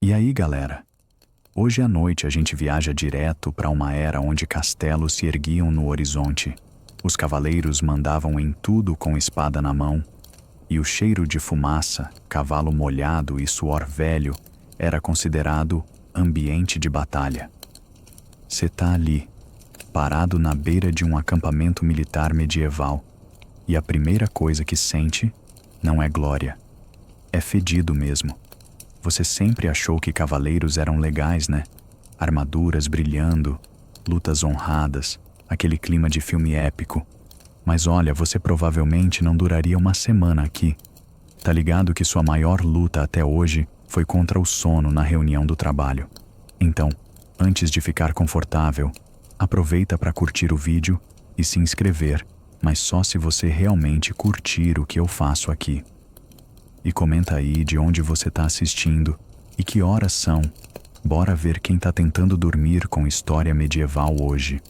E aí, galera? Hoje à noite a gente viaja direto para uma era onde castelos se erguiam no horizonte. Os cavaleiros mandavam em tudo com espada na mão, e o cheiro de fumaça, cavalo molhado e suor velho era considerado ambiente de batalha. Você tá ali, parado na beira de um acampamento militar medieval, e a primeira coisa que sente não é glória, é fedido mesmo. Você sempre achou que cavaleiros eram legais, né? Armaduras brilhando, lutas honradas, aquele clima de filme épico. Mas olha, você provavelmente não duraria uma semana aqui. Tá ligado que sua maior luta até hoje foi contra o sono na reunião do trabalho. Então, antes de ficar confortável, aproveita para curtir o vídeo e se inscrever, mas só se você realmente curtir o que eu faço aqui. E comenta aí de onde você tá assistindo e que horas são. Bora ver quem tá tentando dormir com história medieval hoje.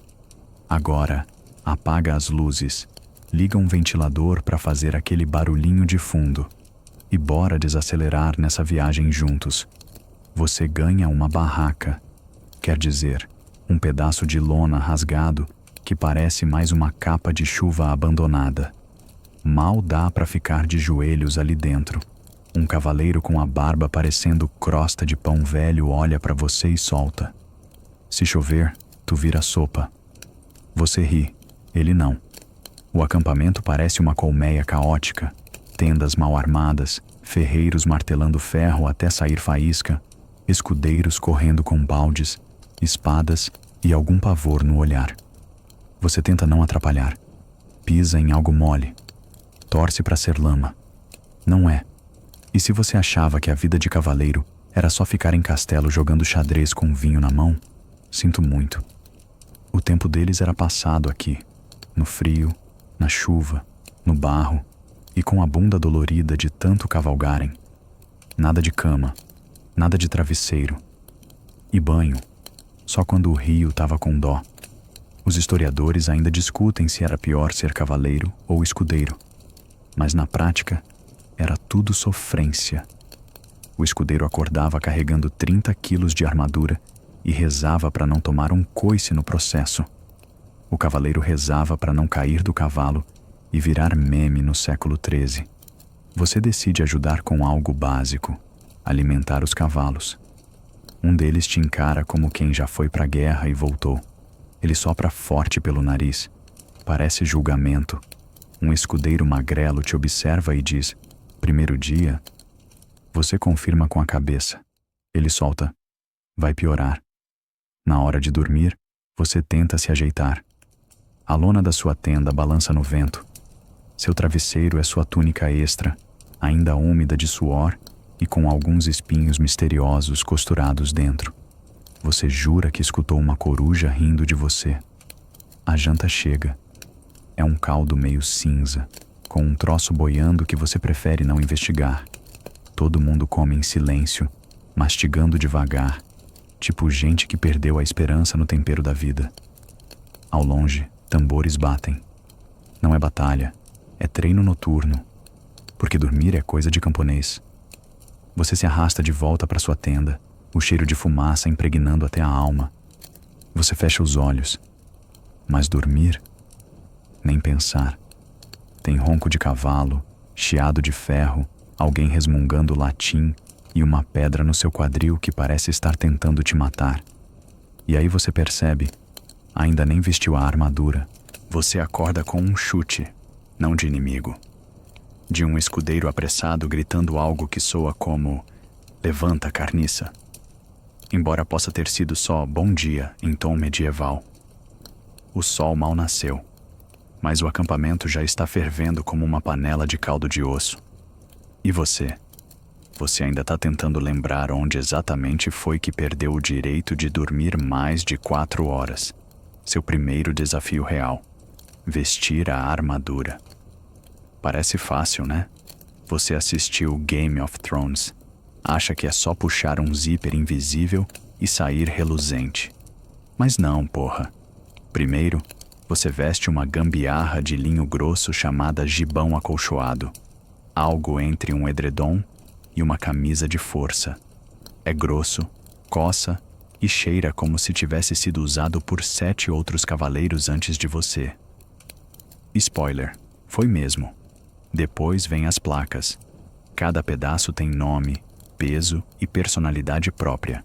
Agora, apaga as luzes, liga um ventilador para fazer aquele barulhinho de fundo e bora desacelerar nessa viagem juntos. Você ganha uma barraca, quer dizer, um pedaço de lona rasgado que parece mais uma capa de chuva abandonada. Mal dá para ficar de joelhos ali dentro. Um cavaleiro com a barba parecendo crosta de pão velho olha para você e solta. Se chover, tu vira sopa. Você ri, ele não. O acampamento parece uma colmeia caótica, tendas mal armadas, ferreiros martelando ferro até sair faísca, escudeiros correndo com baldes, espadas e algum pavor no olhar. Você tenta não atrapalhar. Pisa em algo mole. Torce para ser lama. Não é. E se você achava que a vida de cavaleiro era só ficar em castelo jogando xadrez com vinho na mão, sinto muito. O tempo deles era passado aqui, no frio, na chuva, no barro e com a bunda dolorida de tanto cavalgarem. Nada de cama, nada de travesseiro. E banho, só quando o rio tava com dó. Os historiadores ainda discutem se era pior ser cavaleiro ou escudeiro, mas na prática era tudo sofrência. O escudeiro acordava carregando 30 quilos de armadura e rezava para não tomar um coice no processo. O cavaleiro rezava para não cair do cavalo e virar meme no século XIII. Você decide ajudar com algo básico, alimentar os cavalos. Um deles te encara como quem já foi para a guerra e voltou. Ele sopra forte pelo nariz. Parece julgamento. Um escudeiro magrelo te observa e diz: "Primeiro dia?" Você confirma com a cabeça. Ele solta: "Vai piorar." Na hora de dormir, você tenta se ajeitar. A lona da sua tenda balança no vento. Seu travesseiro é sua túnica extra, ainda úmida de suor e com alguns espinhos misteriosos costurados dentro. Você jura que escutou uma coruja rindo de você. A janta chega. É um caldo meio cinza, com um troço boiando que você prefere não investigar. Todo mundo come em silêncio, mastigando devagar, tipo gente que perdeu a esperança no tempero da vida. Ao longe, tambores batem. Não é batalha, é treino noturno, porque dormir é coisa de camponês. Você se arrasta de volta para sua tenda, o cheiro de fumaça impregnando até a alma. Você fecha os olhos, mas dormir? Nem pensar. Tem ronco de cavalo, chiado de ferro, alguém resmungando latim e uma pedra no seu quadril que parece estar tentando te matar. E aí você percebe, ainda nem vestiu a armadura. Você acorda com um chute, não de inimigo. De um escudeiro apressado gritando algo que soa como: "Levanta, carniça." Embora possa ter sido só "bom dia" em tom medieval. O sol mal nasceu, mas o acampamento já está fervendo como uma panela de caldo de osso. E você? Você ainda está tentando lembrar onde exatamente foi que perdeu o direito de dormir mais de 4 horas. Seu primeiro desafio real: vestir a armadura. Parece fácil, né? Você assistiu Game of Thrones. Acha que é só puxar um zíper invisível e sair reluzente. Mas não, porra. Primeiro, você veste uma gambiarra de linho grosso chamada gibão acolchoado. Algo entre um edredom e uma camisa de força. É grosso, coça e cheira como se tivesse sido usado por 7 outros cavaleiros antes de você. Spoiler, foi mesmo. Depois vem as placas. Cada pedaço tem nome, peso e personalidade própria.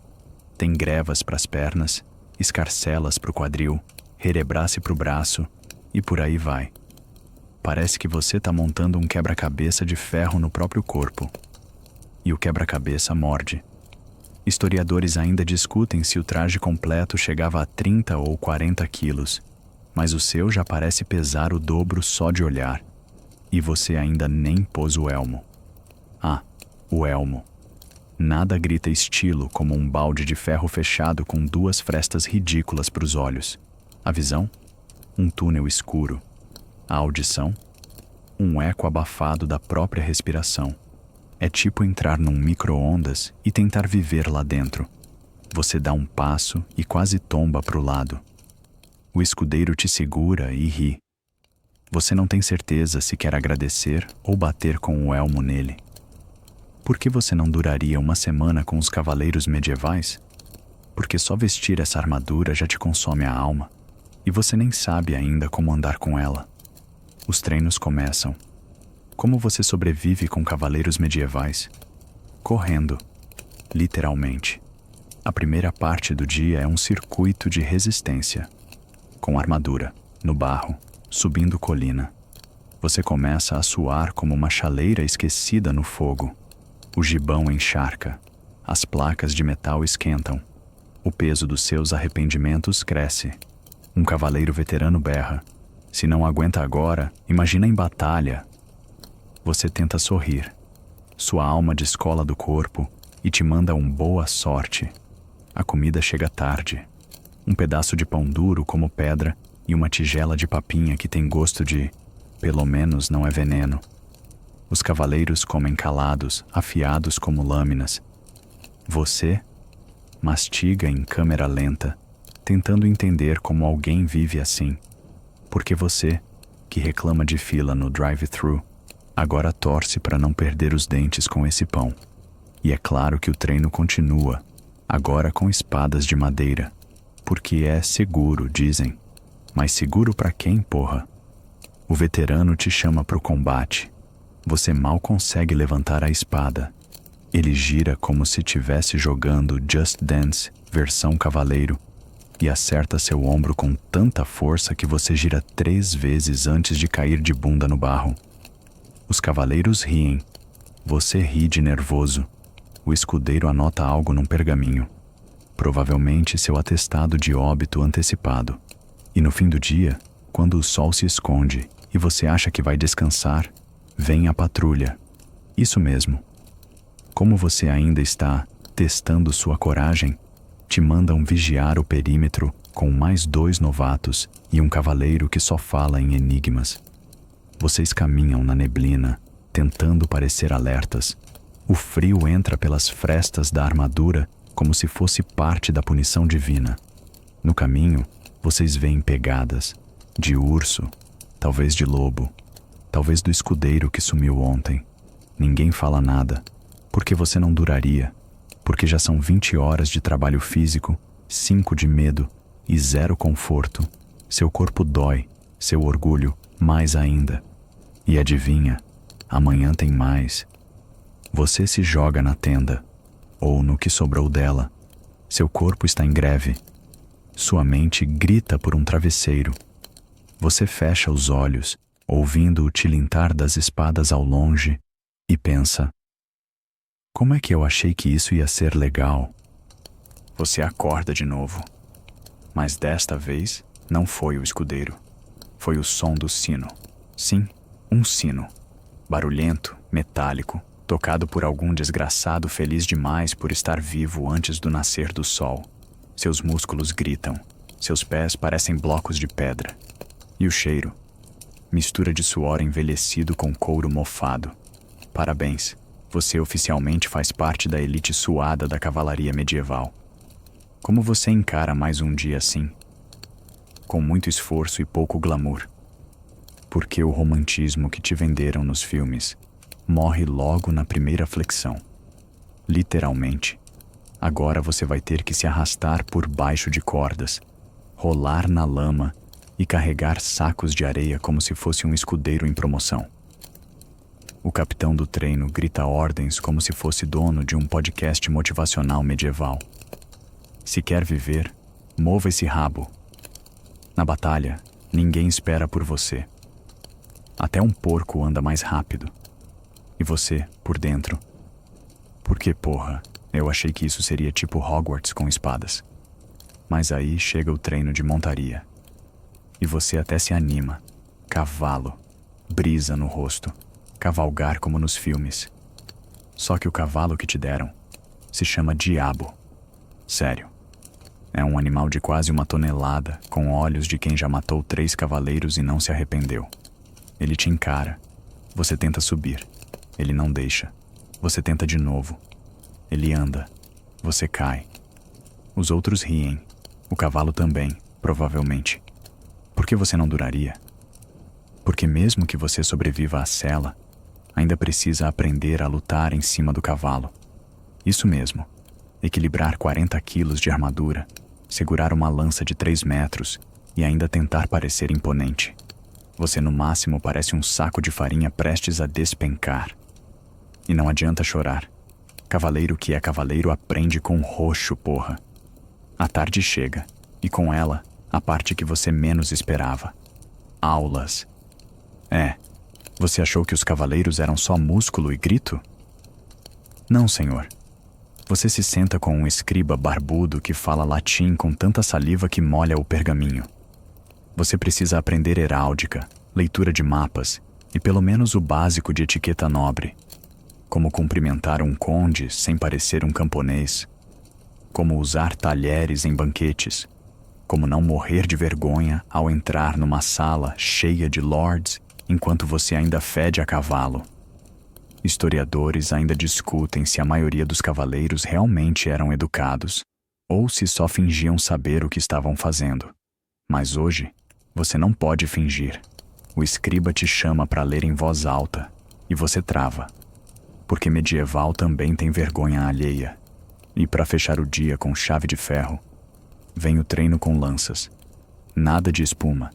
Tem grevas para as pernas, escarcelas para o quadril, rerebrace para o braço e por aí vai. Parece que você está montando um quebra-cabeça de ferro no próprio corpo. E o quebra-cabeça morde. Historiadores ainda discutem se o traje completo chegava a 30 ou 40 quilos, mas o seu já parece pesar o dobro só de olhar. E você ainda nem pôs o elmo. Ah, o elmo. Nada grita estilo como um balde de ferro fechado com 2 frestas ridículas para os olhos. A visão? Um túnel escuro. A audição? Um eco abafado da própria respiração. É tipo entrar num micro-ondas e tentar viver lá dentro. Você dá um passo e quase tomba para o lado. O escudeiro te segura e ri. Você não tem certeza se quer agradecer ou bater com o elmo nele. Por que você não duraria uma semana com os cavaleiros medievais? Porque só vestir essa armadura já te consome a alma, e você nem sabe ainda como andar com ela. Os treinos começam. Como você sobrevive com cavaleiros medievais? Correndo, literalmente. A primeira parte do dia é um circuito de resistência. Com armadura, no barro, subindo colina. Você começa a suar como uma chaleira esquecida no fogo. O gibão encharca. As placas de metal esquentam. O peso dos seus arrependimentos cresce. Um cavaleiro veterano berra. Se não aguenta agora, imagina em batalha. Você tenta sorrir. Sua alma descola do corpo e te manda um boa sorte. A comida chega tarde. Um pedaço de pão duro como pedra e uma tigela de papinha que tem gosto de... pelo menos não é veneno. Os cavaleiros comem calados, afiados como lâminas. Você mastiga em câmera lenta, tentando entender como alguém vive assim. Porque você, que reclama de fila no drive-thru, agora torce para não perder os dentes com esse pão. E é claro que o treino continua, agora com espadas de madeira. Porque é seguro, dizem. Mas seguro para quem, porra? O veterano te chama pro combate. Você mal consegue levantar a espada. Ele gira como se estivesse jogando Just Dance, versão cavaleiro, e acerta seu ombro com tanta força que você gira 3 vezes antes de cair de bunda no barro. Os cavaleiros riem. Você ri de nervoso. O escudeiro anota algo num pergaminho. Provavelmente seu atestado de óbito antecipado. E no fim do dia, quando o sol se esconde e você acha que vai descansar, vem a patrulha. Isso mesmo. Como você ainda está testando sua coragem, te mandam vigiar o perímetro com mais 2 novatos e um cavaleiro que só fala em enigmas. Vocês caminham na neblina, tentando parecer alertas. O frio entra pelas frestas da armadura como se fosse parte da punição divina. No caminho, vocês veem pegadas de urso, talvez de lobo, talvez do escudeiro que sumiu ontem. Ninguém fala nada, porque você não duraria, porque já são 20 horas de trabalho físico, 5 de medo e 0 conforto. Seu corpo dói, seu orgulho mais ainda. E adivinha, amanhã tem mais. Você se joga na tenda, ou no que sobrou dela. Seu corpo está em greve. Sua mente grita por um travesseiro. Você fecha os olhos, ouvindo o tilintar das espadas ao longe, e pensa: como é que eu achei que isso ia ser legal? Você acorda de novo. Mas desta vez, não foi o escudeiro. Foi o som do sino. Sim, um sino. Barulhento, metálico, tocado por algum desgraçado feliz demais por estar vivo antes do nascer do sol. Seus músculos gritam. Seus pés parecem blocos de pedra. E o cheiro? Mistura de suor envelhecido com couro mofado. Parabéns. Você oficialmente faz parte da elite suada da cavalaria medieval. Como você encara mais um dia assim? Com muito esforço e pouco glamour. Porque o romantismo que te venderam nos filmes morre logo na primeira flexão. Literalmente. Agora você vai ter que se arrastar por baixo de cordas, rolar na lama e carregar sacos de areia como se fosse um escudeiro em promoção. O capitão do treino grita ordens como se fosse dono de um podcast motivacional medieval. Se quer viver, mova esse rabo. Na batalha, ninguém espera por você. Até um porco anda mais rápido. E você, por dentro. Porque, porra, eu achei que isso seria tipo Hogwarts com espadas. Mas aí chega o treino de montaria. E você até se anima. Cavalo. Brisa no rosto. Cavalgar como nos filmes. Só que o cavalo que te deram se chama Diabo. Sério. É um animal de quase 1 tonelada, com olhos de quem já matou 3 cavaleiros e não se arrependeu. Ele te encara. Você tenta subir. Ele não deixa. Você tenta de novo. Ele anda. Você cai. Os outros riem. O cavalo também, provavelmente. Por que você não duraria? Porque mesmo que você sobreviva à sela, ainda precisa aprender a lutar em cima do cavalo. Isso mesmo. Equilibrar 40 quilos de armadura, segurar uma lança de 3 metros e ainda tentar parecer imponente. Você no máximo parece um saco de farinha prestes a despencar. E não adianta chorar. Cavaleiro que é cavaleiro aprende com roxo, porra. A tarde chega, e com ela, a parte que você menos esperava. Aulas. Você achou que os cavaleiros eram só músculo e grito? Não, senhor. Você se senta com um escriba barbudo que fala latim com tanta saliva que molha o pergaminho. Você precisa aprender heráldica, leitura de mapas e pelo menos o básico de etiqueta nobre. Como cumprimentar um conde sem parecer um camponês. Como usar talheres em banquetes. Como não morrer de vergonha ao entrar numa sala cheia de lords enquanto você ainda fede a cavalo. Historiadores ainda discutem se a maioria dos cavaleiros realmente eram educados ou se só fingiam saber o que estavam fazendo. Mas hoje, você não pode fingir. O escriba te chama para ler em voz alta e você trava. Porque medieval também tem vergonha alheia. E para fechar o dia com chave de ferro, vem o treino com lanças. Nada de espuma.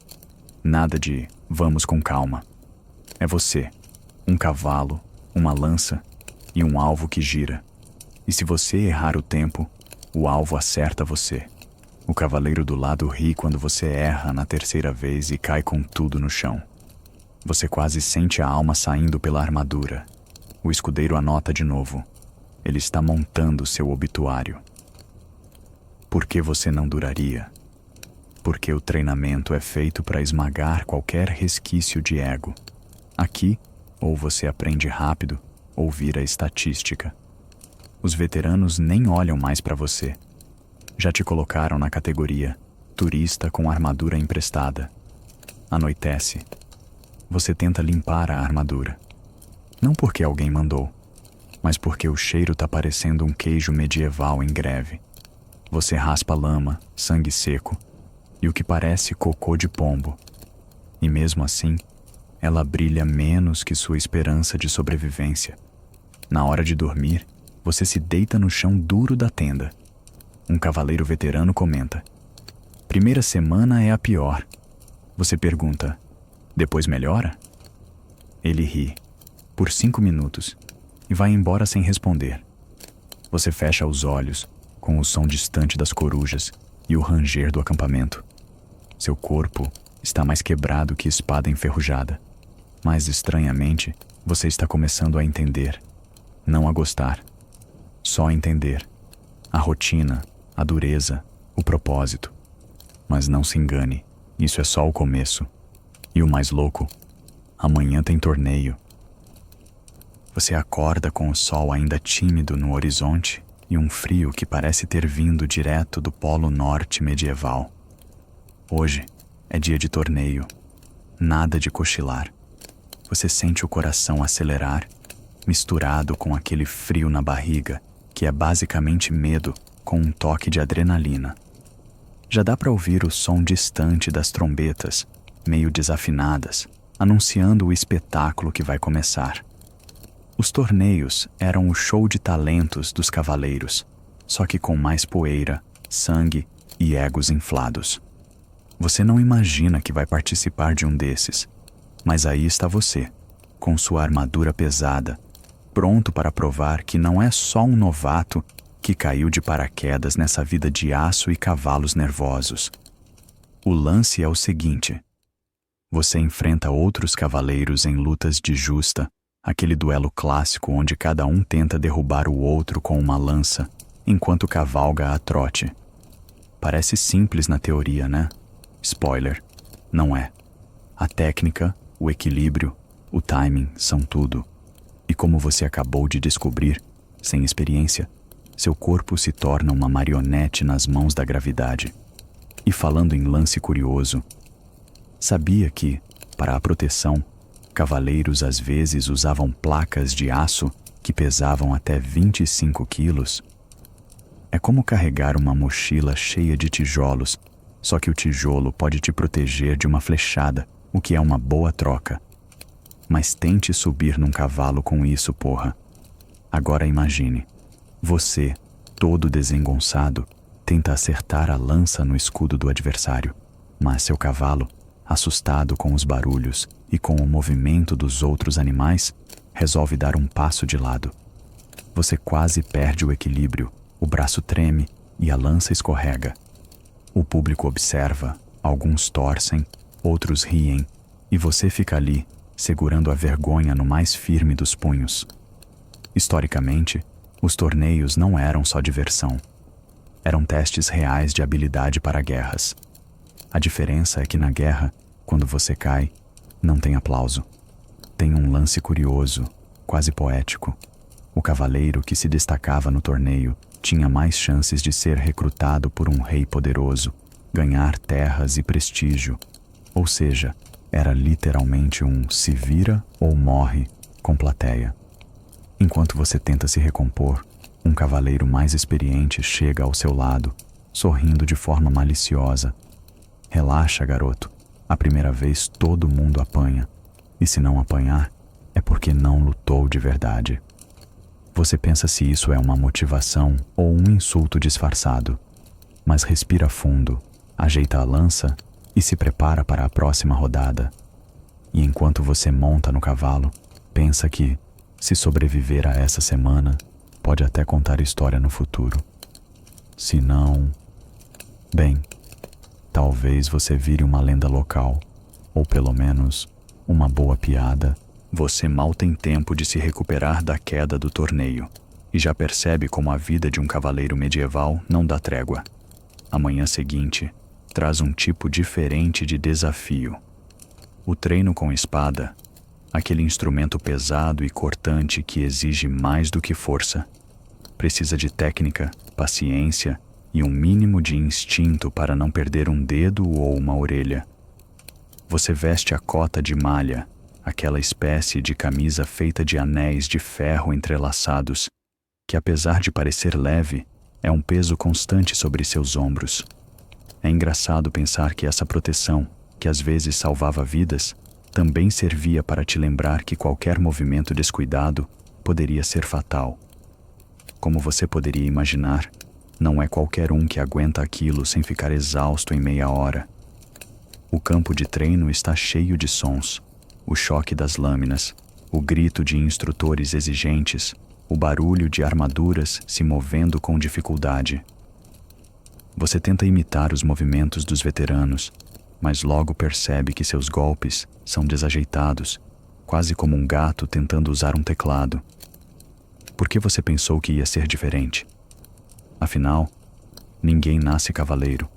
Nada de vamos com calma. É você, um cavalo, uma lança e um alvo que gira. E se você errar o tempo, o alvo acerta você. O cavaleiro do lado ri quando você erra na 3ª vez e cai com tudo no chão. Você quase sente a alma saindo pela armadura. O escudeiro anota de novo. Ele está montando seu obituário. Por que você não duraria? Porque o treinamento é feito para esmagar qualquer resquício de ego. Aqui, ou você aprende rápido, ou vira estatística. Os veteranos nem olham mais para você. Já te colocaram na categoria turista com armadura emprestada. Anoitece. Você tenta limpar a armadura. Não porque alguém mandou, mas porque o cheiro tá parecendo um queijo medieval em greve. Você raspa lama, sangue seco e o que parece cocô de pombo. E mesmo assim, ela brilha menos que sua esperança de sobrevivência. Na hora de dormir, você se deita no chão duro da tenda. Um cavaleiro veterano comenta: "Primeira semana é a pior." Você pergunta: "Depois melhora?" Ele ri, por 5 minutos, e vai embora sem responder. Você fecha os olhos, com o som distante das corujas e o ranger do acampamento. Seu corpo está mais quebrado que espada enferrujada. Mas, estranhamente, você está começando a entender. Não a gostar. Só entender. A rotina, a dureza, o propósito. Mas não se engane, isso é só o começo. E o mais louco, amanhã tem torneio. Você acorda com o sol ainda tímido no horizonte e um frio que parece ter vindo direto do Polo Norte medieval. Hoje é dia de torneio. Nada de cochilar. Você sente o coração acelerar, misturado com aquele frio na barriga, que é basicamente medo com um toque de adrenalina. Já dá para ouvir o som distante das trombetas, meio desafinadas, anunciando o espetáculo que vai começar. Os torneios eram o show de talentos dos cavaleiros. só que com mais poeira, sangue e egos inflados. Você não imagina que vai participar de um desses, mas aí está você, com sua armadura pesada, pronto para provar que não é só um novato que caiu de paraquedas nessa vida de aço e cavalos nervosos. O lance é o seguinte: você enfrenta outros cavaleiros em lutas de justa, aquele duelo clássico onde cada um tenta derrubar o outro com uma lança, enquanto cavalga a trote. Parece simples na teoria, né? Spoiler, não é. A técnica, o equilíbrio, o timing são tudo. E como você acabou de descobrir, sem experiência, seu corpo se torna uma marionete nas mãos da gravidade. E falando em lance curioso, sabia que, para a proteção, cavaleiros às vezes usavam placas de aço que pesavam até 25 quilos? É como carregar uma mochila cheia de tijolos, só que o tijolo pode te proteger de uma flechada, o que é uma boa troca. Mas tente subir num cavalo com isso, porra. Agora imagine, você, todo desengonçado, tenta acertar a lança no escudo do adversário, mas seu cavalo, assustado com os barulhos e com o movimento dos outros animais, resolve dar um passo de lado. Você quase perde o equilíbrio, o braço treme e a lança escorrega. O público observa, alguns torcem, outros riem, e você fica ali, segurando a vergonha no mais firme dos punhos. Historicamente, os torneios não eram só diversão. Eram testes reais de habilidade para guerras. A diferença é que na guerra, quando você cai, não tem aplauso. Tem um lance curioso, quase poético. O cavaleiro que se destacava no torneio tinha mais chances de ser recrutado por um rei poderoso, ganhar terras e prestígio. Ou seja, era literalmente um se vira ou morre com plateia. Enquanto você tenta se recompor, um cavaleiro mais experiente chega ao seu lado, sorrindo de forma maliciosa. Relaxa, garoto. A primeira vez todo mundo apanha. E se não apanhar, é porque não lutou de verdade. Você pensa se isso é uma motivação ou um insulto disfarçado. Mas respira fundo, ajeita a lança e se prepara para a próxima rodada. E enquanto você monta no cavalo, pensa que, se sobreviver a essa semana, pode até contar história no futuro. Se não, bem, talvez você vire uma lenda local, ou pelo menos uma boa piada. Você mal tem tempo de se recuperar da queda do torneio e já percebe como a vida de um cavaleiro medieval não dá trégua. A manhã seguinte traz um tipo diferente de desafio. O treino com espada, aquele instrumento pesado e cortante que exige mais do que força. Precisa de técnica, paciência e um mínimo de instinto para não perder um dedo ou uma orelha. Você veste a cota de malha, aquela espécie de camisa feita de anéis de ferro entrelaçados, que apesar de parecer leve, é um peso constante sobre seus ombros. É engraçado pensar que essa proteção, que às vezes salvava vidas, também servia para te lembrar que qualquer movimento descuidado poderia ser fatal. Como você poderia imaginar, não é qualquer um que aguenta aquilo sem ficar exausto em meia hora. O campo de treino está cheio de sons. O choque das lâminas, o grito de instrutores exigentes, o barulho de armaduras se movendo com dificuldade. Você tenta imitar os movimentos dos veteranos, mas logo percebe que seus golpes são desajeitados, quase como um gato tentando usar um teclado. Por que você pensou que ia ser diferente? Afinal, ninguém nasce cavaleiro.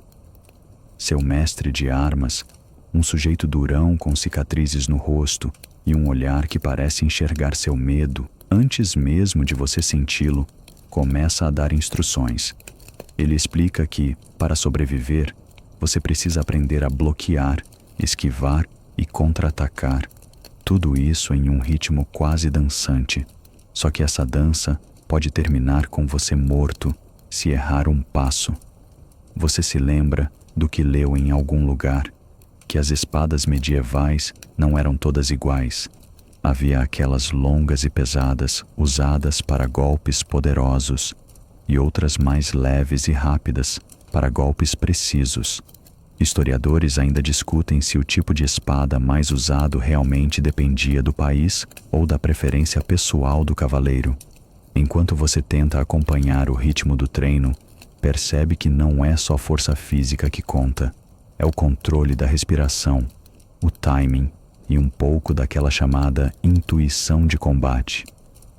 Seu mestre de armas, um sujeito durão com cicatrizes no rosto e um olhar que parece enxergar seu medo antes mesmo de você senti-lo, começa a dar instruções. Ele explica que, para sobreviver, você precisa aprender a bloquear, esquivar e contra-atacar. Tudo isso em um ritmo quase dançante. Só que essa dança pode terminar com você morto se errar um passo. Você se lembra do que leu em algum lugar, que as espadas medievais não eram todas iguais. Havia aquelas longas e pesadas usadas para golpes poderosos, e outras mais leves e rápidas para golpes precisos. Historiadores ainda discutem se o tipo de espada mais usado realmente dependia do país ou da preferência pessoal do cavaleiro. Enquanto você tenta acompanhar o ritmo do treino, percebe que não é só força física que conta, é o controle da respiração, o timing e um pouco daquela chamada intuição de combate.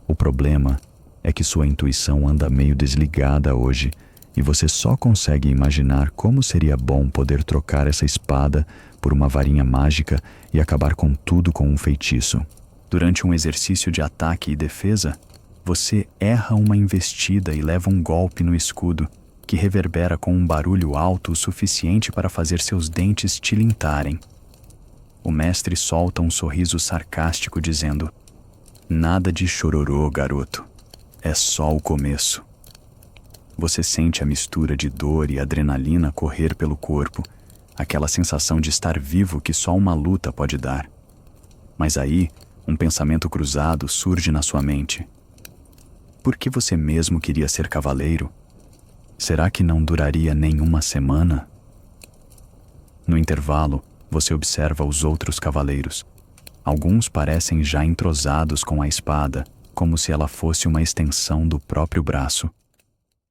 O problema é que sua intuição anda meio desligada hoje e você só consegue imaginar como seria bom poder trocar essa espada por uma varinha mágica e acabar com tudo com um feitiço. Durante um exercício de ataque e defesa, você erra uma investida e leva um golpe no escudo, que reverbera com um barulho alto o suficiente para fazer seus dentes tilintarem. O mestre solta um sorriso sarcástico dizendo: "Nada de chororô, garoto. É só o começo." Você sente a mistura de dor e adrenalina correr pelo corpo, aquela sensação de estar vivo que só uma luta pode dar. Mas aí, um pensamento cruzado surge na sua mente. Por que você mesmo queria ser cavaleiro? Será que não duraria nenhuma semana? No intervalo, você observa os outros cavaleiros. Alguns parecem já entrosados com a espada, como se ela fosse uma extensão do próprio braço.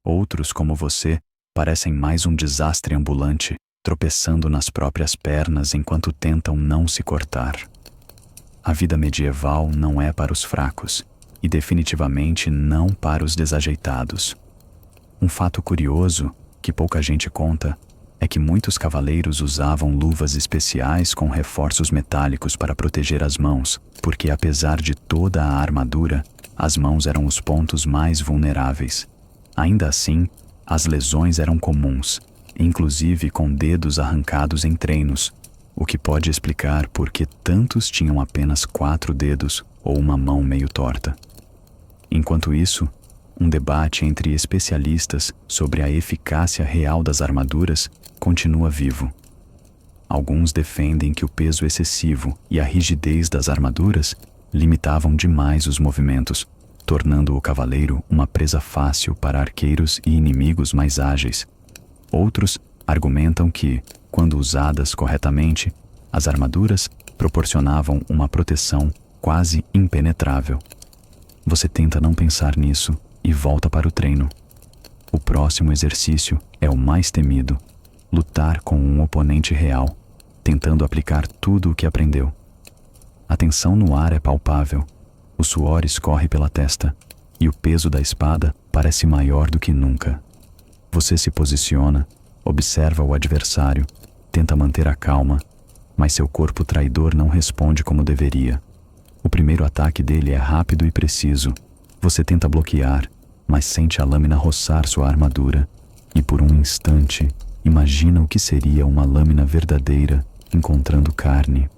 Outros, como você, parecem mais um desastre ambulante, tropeçando nas próprias pernas enquanto tentam não se cortar. A vida medieval não é para os fracos, e definitivamente não para os desajeitados. Um fato curioso, que pouca gente conta, é que muitos cavaleiros usavam luvas especiais com reforços metálicos para proteger as mãos, porque apesar de toda a armadura, as mãos eram os pontos mais vulneráveis. Ainda assim, as lesões eram comuns, inclusive com dedos arrancados em treinos, o que pode explicar por que tantos tinham apenas 4 dedos ou uma mão meio torta. Enquanto isso, um debate entre especialistas sobre a eficácia real das armaduras continua vivo. Alguns defendem que o peso excessivo e a rigidez das armaduras limitavam demais os movimentos, tornando o cavaleiro uma presa fácil para arqueiros e inimigos mais ágeis. Outros argumentam que, quando usadas corretamente, as armaduras proporcionavam uma proteção quase impenetrável. Você tenta não pensar nisso e volta para o treino. O próximo exercício é o mais temido: lutar com um oponente real, tentando aplicar tudo o que aprendeu. A tensão no ar é palpável, o suor escorre pela testa e o peso da espada parece maior do que nunca. Você se posiciona, observa o adversário, tenta manter a calma, mas seu corpo traidor não responde como deveria. O primeiro ataque dele é rápido e preciso. Você tenta bloquear, mas sente a lâmina roçar sua armadura e por um instante imagina o que seria uma lâmina verdadeira encontrando carne.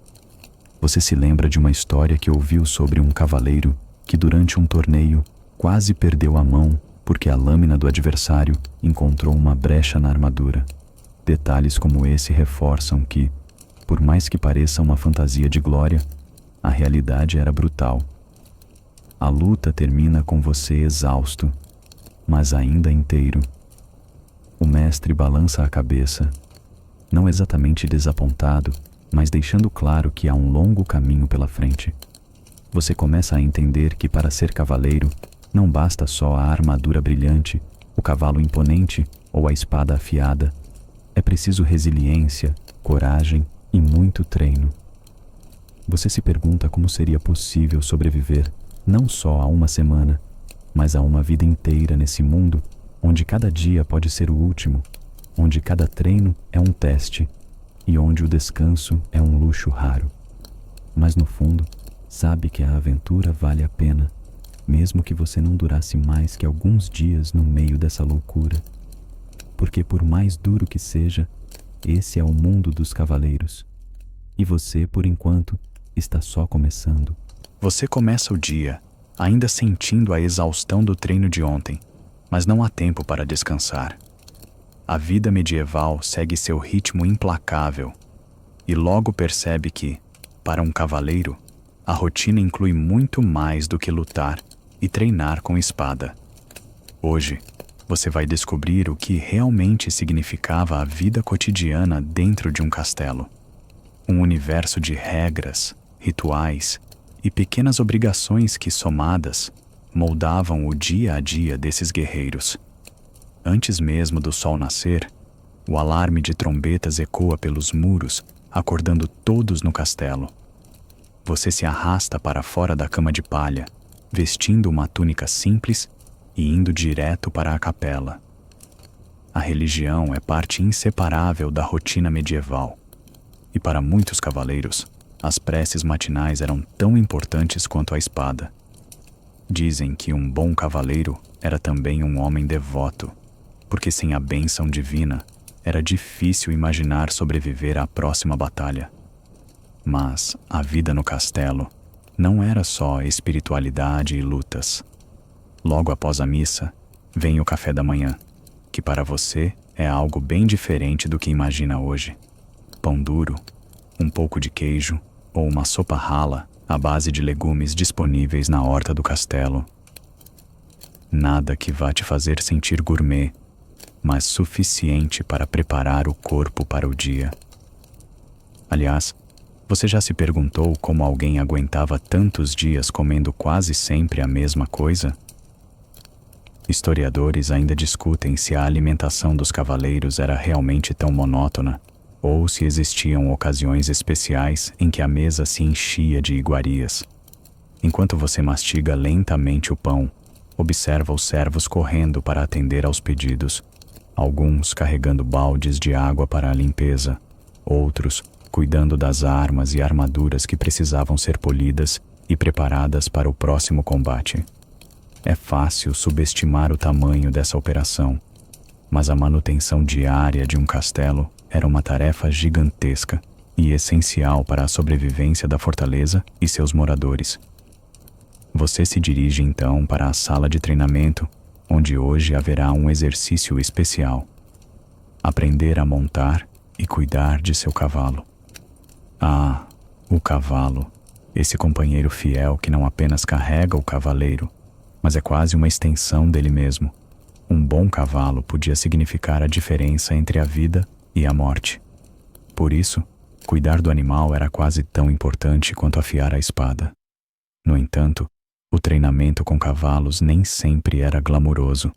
Você se lembra de uma história que ouviu sobre um cavaleiro que durante um torneio quase perdeu a mão porque a lâmina do adversário encontrou uma brecha na armadura. Detalhes como esse reforçam que, por mais que pareça uma fantasia de glória, a realidade era brutal. A luta termina com você exausto, mas ainda inteiro. O mestre balança a cabeça, não exatamente desapontado, mas deixando claro que há um longo caminho pela frente. Você começa a entender que para ser cavaleiro, não basta só a armadura brilhante, o cavalo imponente ou a espada afiada. É preciso resiliência, coragem e muito treino. Você se pergunta como seria possível sobreviver não só a uma semana, mas a uma vida inteira nesse mundo onde cada dia pode ser o último, onde cada treino é um teste e onde o descanso é um luxo raro. Mas no fundo, sabe que a aventura vale a pena, mesmo que você não durasse mais que alguns dias no meio dessa loucura. Porque por mais duro que seja, esse é o mundo dos cavaleiros. E você, por enquanto, está só começando. Você começa o dia, ainda sentindo a exaustão do treino de ontem, mas não há tempo para descansar. A vida medieval segue seu ritmo implacável e logo percebe que, para um cavaleiro, a rotina inclui muito mais do que lutar e treinar com espada. Hoje, você vai descobrir o que realmente significava a vida cotidiana dentro de um castelo. Um universo de regras, rituais e pequenas obrigações que, somadas, moldavam o dia a dia desses guerreiros. Antes mesmo do sol nascer, o alarme de trombetas ecoa pelos muros, acordando todos no castelo. Você se arrasta para fora da cama de palha, vestindo uma túnica simples e indo direto para a capela. A religião é parte inseparável da rotina medieval, e para muitos cavaleiros, as preces matinais eram tão importantes quanto a espada. Dizem que um bom cavaleiro era também um homem devoto, porque sem a bênção divina, era difícil imaginar sobreviver à próxima batalha. Mas a vida no castelo não era só espiritualidade e lutas. Logo após a missa, vem o café da manhã, que para você é algo bem diferente do que imagina hoje. Pão duro, um pouco de queijo ou uma sopa rala à base de legumes disponíveis na horta do castelo. Nada que vá te fazer sentir gourmet, mas suficiente para preparar o corpo para o dia. Aliás, você já se perguntou como alguém aguentava tantos dias comendo quase sempre a mesma coisa? Historiadores ainda discutem se a alimentação dos cavaleiros era realmente tão monótona, ou se existiam ocasiões especiais em que a mesa se enchia de iguarias. Enquanto você mastiga lentamente o pão, observa os servos correndo para atender aos pedidos, alguns carregando baldes de água para a limpeza, outros cuidando das armas e armaduras que precisavam ser polidas e preparadas para o próximo combate. É fácil subestimar o tamanho dessa operação, mas a manutenção diária de um castelo era uma tarefa gigantesca e essencial para a sobrevivência da fortaleza e seus moradores. Você se dirige então para a sala de treinamento, onde hoje haverá um exercício especial: aprender a montar e cuidar de seu cavalo. Ah, o cavalo, esse companheiro fiel que não apenas carrega o cavaleiro, mas é quase uma extensão dele mesmo. Um bom cavalo podia significar a diferença entre a vida e a morte. Por isso, cuidar do animal era quase tão importante quanto afiar a espada. No entanto, o treinamento com cavalos nem sempre era glamuroso.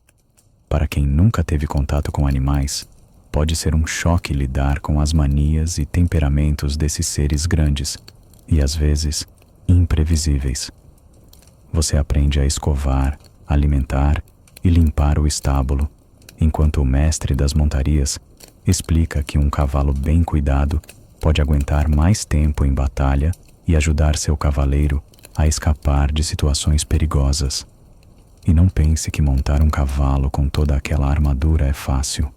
Para quem nunca teve contato com animais, pode ser um choque lidar com as manias e temperamentos desses seres grandes e, às vezes, imprevisíveis. Você aprende a escovar, alimentar e limpar o estábulo, enquanto o mestre das montarias explica que um cavalo bem cuidado pode aguentar mais tempo em batalha e ajudar seu cavaleiro a escapar de situações perigosas. E não pense que montar um cavalo com toda aquela armadura é fácil.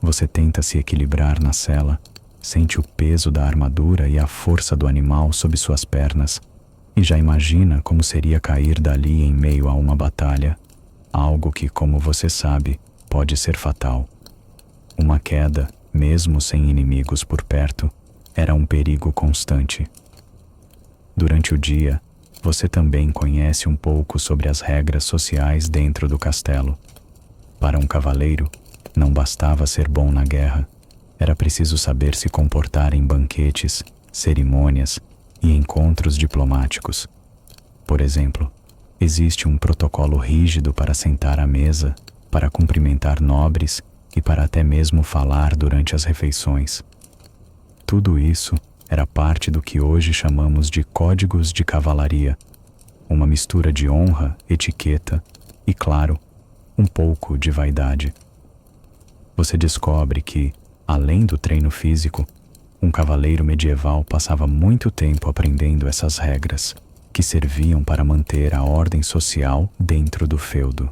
Você tenta se equilibrar na sela, sente o peso da armadura e a força do animal sob suas pernas, e já imagina como seria cair dali em meio a uma batalha, algo que, como você sabe, pode ser fatal. Uma queda, mesmo sem inimigos por perto, era um perigo constante. Durante o dia, você também conhece um pouco sobre as regras sociais dentro do castelo. Para um cavaleiro, não bastava ser bom na guerra, era preciso saber se comportar em banquetes, cerimônias e encontros diplomáticos. Por exemplo, existe um protocolo rígido para sentar à mesa, para cumprimentar nobres e para até mesmo falar durante as refeições. Tudo isso era parte do que hoje chamamos de códigos de cavalaria, uma mistura de honra, etiqueta e, claro, um pouco de vaidade. Você descobre que, além do treino físico, um cavaleiro medieval passava muito tempo aprendendo essas regras, que serviam para manter a ordem social dentro do feudo.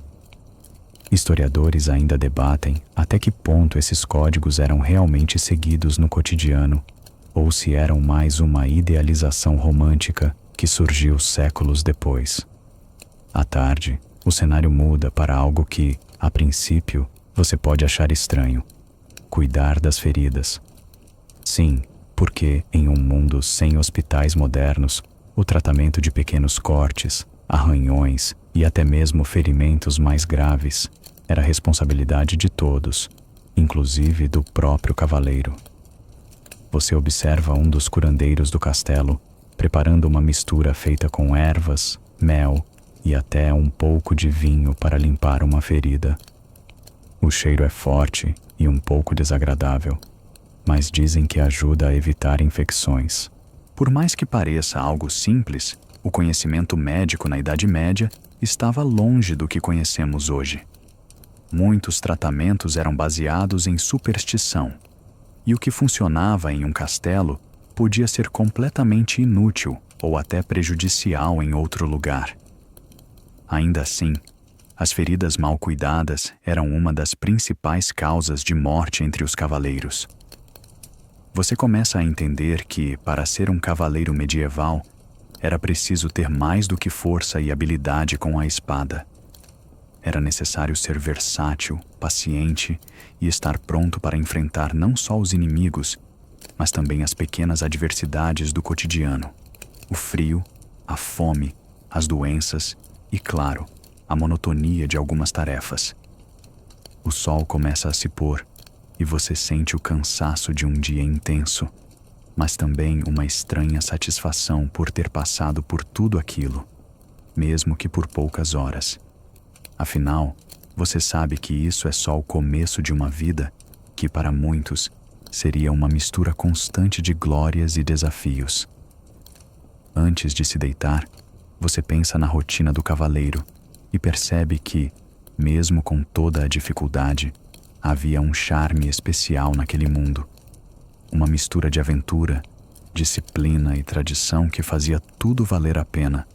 Historiadores ainda debatem até que ponto esses códigos eram realmente seguidos no cotidiano, ou se eram mais uma idealização romântica que surgiu séculos depois. À tarde, o cenário muda para algo que, a princípio, você pode achar estranho: cuidar das feridas. Sim, porque em um mundo sem hospitais modernos, o tratamento de pequenos cortes, arranhões e até mesmo ferimentos mais graves era responsabilidade de todos, inclusive do próprio cavaleiro. Você observa um dos curandeiros do castelo preparando uma mistura feita com ervas, mel e até um pouco de vinho para limpar uma ferida. O cheiro é forte e um pouco desagradável, mas dizem que ajuda a evitar infecções. Por mais que pareça algo simples, o conhecimento médico na Idade Média estava longe do que conhecemos hoje. Muitos tratamentos eram baseados em superstição, e o que funcionava em um castelo podia ser completamente inútil ou até prejudicial em outro lugar. Ainda assim, as feridas mal cuidadas eram uma das principais causas de morte entre os cavaleiros. Você começa a entender que, para ser um cavaleiro medieval, era preciso ter mais do que força e habilidade com a espada. Era necessário ser versátil, paciente e estar pronto para enfrentar não só os inimigos, mas também as pequenas adversidades do cotidiano: o frio, a fome, as doenças e, claro, a monotonia de algumas tarefas. O sol começa a se pôr e você sente o cansaço de um dia intenso, mas também uma estranha satisfação por ter passado por tudo aquilo, mesmo que por poucas horas. Afinal, você sabe que isso é só o começo de uma vida que, para muitos, seria uma mistura constante de glórias e desafios. Antes de se deitar, você pensa na rotina do cavaleiro e percebe que, mesmo com toda a dificuldade, havia um charme especial naquele mundo. Uma mistura de aventura, disciplina e tradição que fazia tudo valer a pena,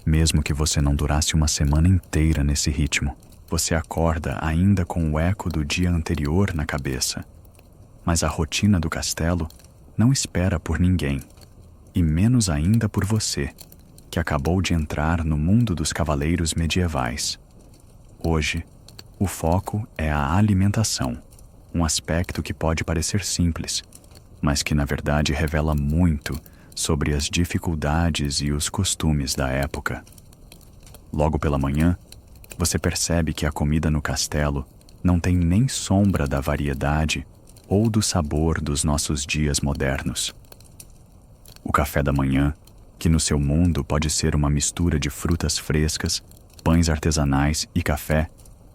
mesmo que você não durasse uma semana inteira nesse ritmo. Você acorda ainda com o eco do dia anterior na cabeça. Mas a rotina do castelo não espera por ninguém, e menos ainda por você, que acabou de entrar no mundo dos cavaleiros medievais. Hoje, o foco é a alimentação, um aspecto que pode parecer simples, mas que na verdade revela muito sobre as dificuldades e os costumes da época. Logo pela manhã, você percebe que a comida no castelo não tem nem sombra da variedade ou do sabor dos nossos dias modernos. O café da manhã, que no seu mundo pode ser uma mistura de frutas frescas, pães artesanais e café,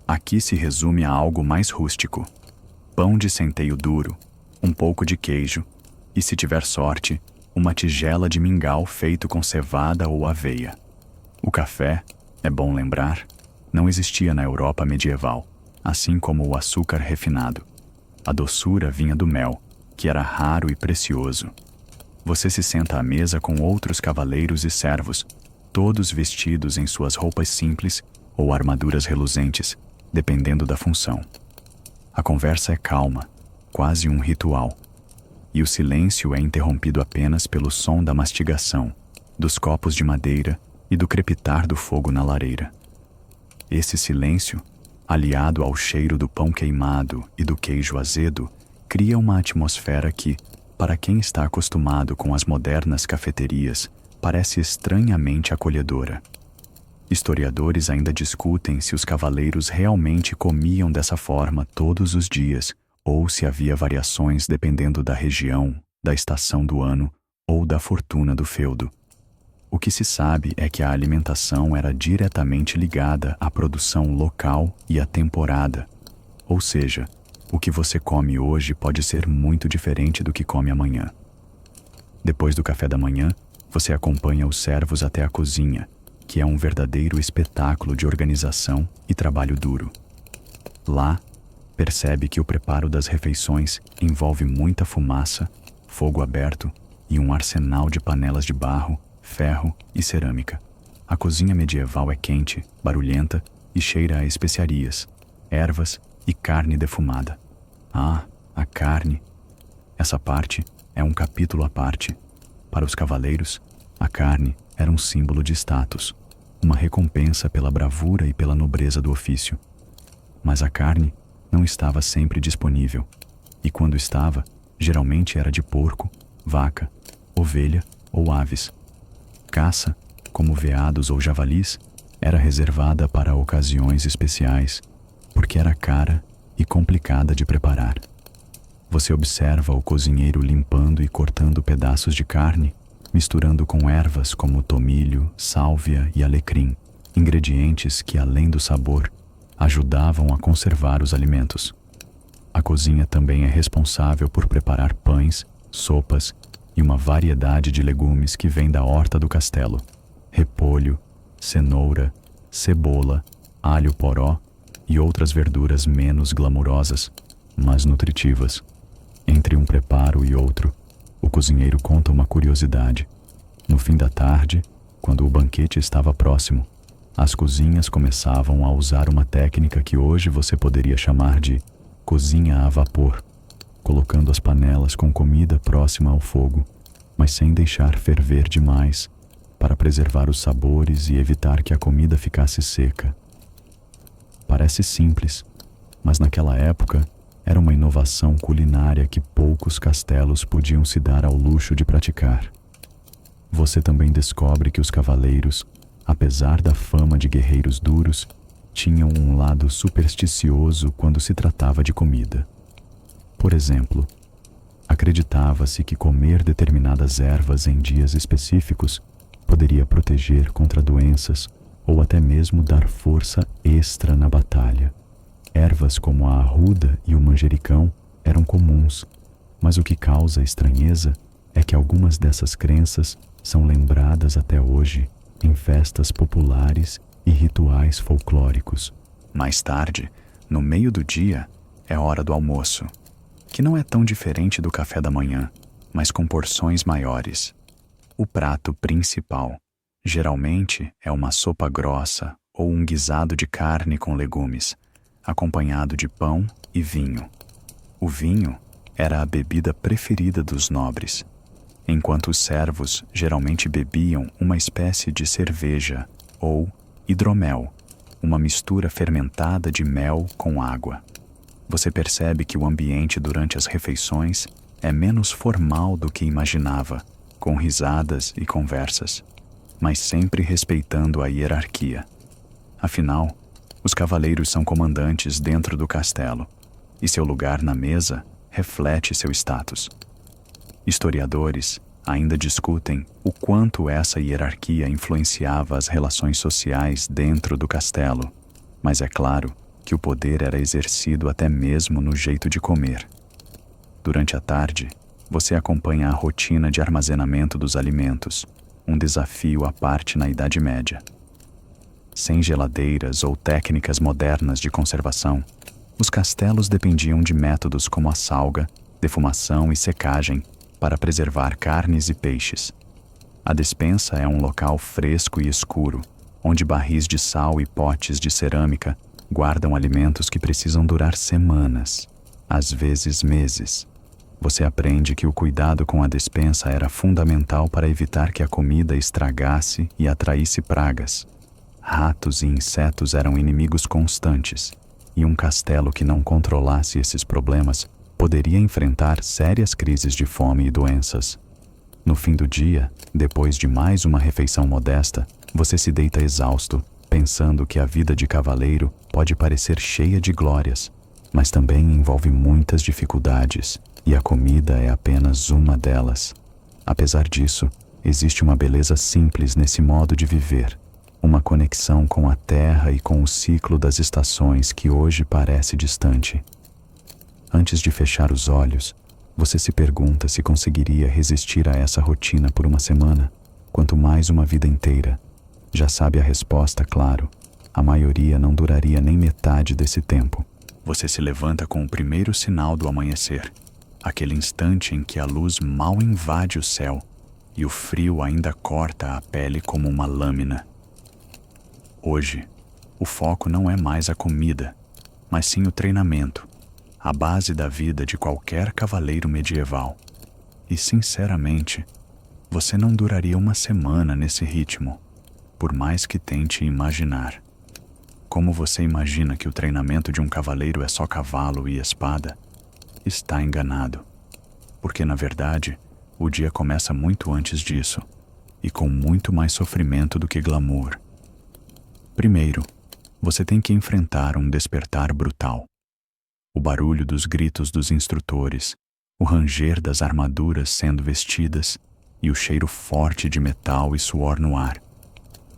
aqui se resume a algo mais rústico: pão de centeio duro, um pouco de queijo e, se tiver sorte, uma tigela de mingau feito com cevada ou aveia. O café, é bom lembrar, não existia na Europa medieval, assim como o açúcar refinado. A doçura vinha do mel, que era raro e precioso. Você se senta à mesa com outros cavaleiros e servos, todos vestidos em suas roupas simples ou armaduras reluzentes, dependendo da função. A conversa é calma, quase um ritual, e o silêncio é interrompido apenas pelo som da mastigação, dos copos de madeira e do crepitar do fogo na lareira. Esse silêncio, aliado ao cheiro do pão queimado e do queijo azedo, cria uma atmosfera que, para quem está acostumado com as modernas cafeterias, parece estranhamente acolhedora. Historiadores ainda discutem se os cavaleiros realmente comiam dessa forma todos os dias, ou se havia variações dependendo da região, da estação do ano ou da fortuna do feudo. O que se sabe é que a alimentação era diretamente ligada à produção local e à temporada, ou seja, o que você come hoje pode ser muito diferente do que come amanhã. Depois do café da manhã, você acompanha os servos até a cozinha, que é um verdadeiro espetáculo de organização e trabalho duro. Lá, percebe que o preparo das refeições envolve muita fumaça, fogo aberto e um arsenal de panelas de barro, ferro e cerâmica. A cozinha medieval é quente, barulhenta e cheira a especiarias, ervas e carne defumada. Ah, a carne! Essa parte é um capítulo à parte. Para os cavaleiros, a carne era um símbolo de status, uma recompensa pela bravura e pela nobreza do ofício. Mas a carne não estava sempre disponível, e quando estava, geralmente era de porco, vaca, ovelha ou aves. Caça, como veados ou javalis, era reservada para ocasiões especiais, porque era cara e complicada de preparar. Você observa o cozinheiro limpando e cortando pedaços de carne, misturando com ervas como tomilho, sálvia e alecrim, ingredientes que, além do sabor, ajudavam a conservar os alimentos. A cozinha também é responsável por preparar pães, sopas e uma variedade de legumes que vem da horta do castelo: repolho, cenoura, cebola, alho poró e outras verduras menos glamurosas, mas nutritivas. Entre um preparo e outro, o cozinheiro conta uma curiosidade. No fim da tarde, quando o banquete estava próximo, as cozinhas começavam a usar uma técnica que hoje você poderia chamar de cozinha a vapor, colocando as panelas com comida próxima ao fogo, mas sem deixar ferver demais, para preservar os sabores e evitar que a comida ficasse seca. Parece simples, mas naquela época era uma inovação culinária que poucos castelos podiam se dar ao luxo de praticar. Você também descobre que os cavaleiros, apesar da fama de guerreiros duros, tinham um lado supersticioso quando se tratava de comida. Por exemplo, acreditava-se que comer determinadas ervas em dias específicos poderia proteger contra doenças ou até mesmo dar força extra na batalha. Ervas como a arruda e o manjericão eram comuns, mas o que causa estranheza é que algumas dessas crenças são lembradas até hoje em festas populares e rituais folclóricos. Mais tarde, no meio do dia, é hora do almoço, que não é tão diferente do café da manhã, mas com porções maiores. O prato principal geralmente é uma sopa grossa ou um guisado de carne com legumes, acompanhado de pão e vinho. O vinho era a bebida preferida dos nobres, enquanto os servos geralmente bebiam uma espécie de cerveja ou hidromel, uma mistura fermentada de mel com água. Você percebe que o ambiente durante as refeições é menos formal do que imaginava, com risadas e conversas, mas sempre respeitando a hierarquia. Afinal, os cavaleiros são comandantes dentro do castelo, e seu lugar na mesa reflete seu status. Historiadores ainda discutem o quanto essa hierarquia influenciava as relações sociais dentro do castelo, mas é claro que o poder era exercido até mesmo no jeito de comer. Durante a tarde, você acompanha a rotina de armazenamento dos alimentos, um desafio à parte na Idade Média. Sem geladeiras ou técnicas modernas de conservação, os castelos dependiam de métodos como a salga, defumação e secagem para preservar carnes e peixes. A despensa é um local fresco e escuro, onde barris de sal e potes de cerâmica guardam alimentos que precisam durar semanas, às vezes meses. Você aprende que o cuidado com a despensa era fundamental para evitar que a comida estragasse e atraísse pragas. Ratos e insetos eram inimigos constantes, e um castelo que não controlasse esses problemas poderia enfrentar sérias crises de fome e doenças. No fim do dia, depois de mais uma refeição modesta, você se deita exausto, pensando que a vida de cavaleiro pode parecer cheia de glórias, mas também envolve muitas dificuldades, e a comida é apenas uma delas. Apesar disso, existe uma beleza simples nesse modo de viver, uma conexão com a terra e com o ciclo das estações que hoje parece distante. Antes de fechar os olhos, você se pergunta se conseguiria resistir a essa rotina por uma semana, quanto mais uma vida inteira. Já sabe a resposta, claro. A maioria não duraria nem metade desse tempo. Você se levanta com o primeiro sinal do amanhecer, aquele instante em que a luz mal invade o céu e o frio ainda corta a pele como uma lâmina. Hoje, o foco não é mais a comida, mas sim o treinamento, a base da vida de qualquer cavaleiro medieval. E, sinceramente, você não duraria uma semana nesse ritmo, por mais que tente imaginar. Como você imagina que o treinamento de um cavaleiro é só cavalo e espada, está enganado. Porque, na verdade, o dia começa muito antes disso, e com muito mais sofrimento do que glamour. Primeiro, você tem que enfrentar um despertar brutal. O barulho dos gritos dos instrutores, o ranger das armaduras sendo vestidas e o cheiro forte de metal e suor no ar.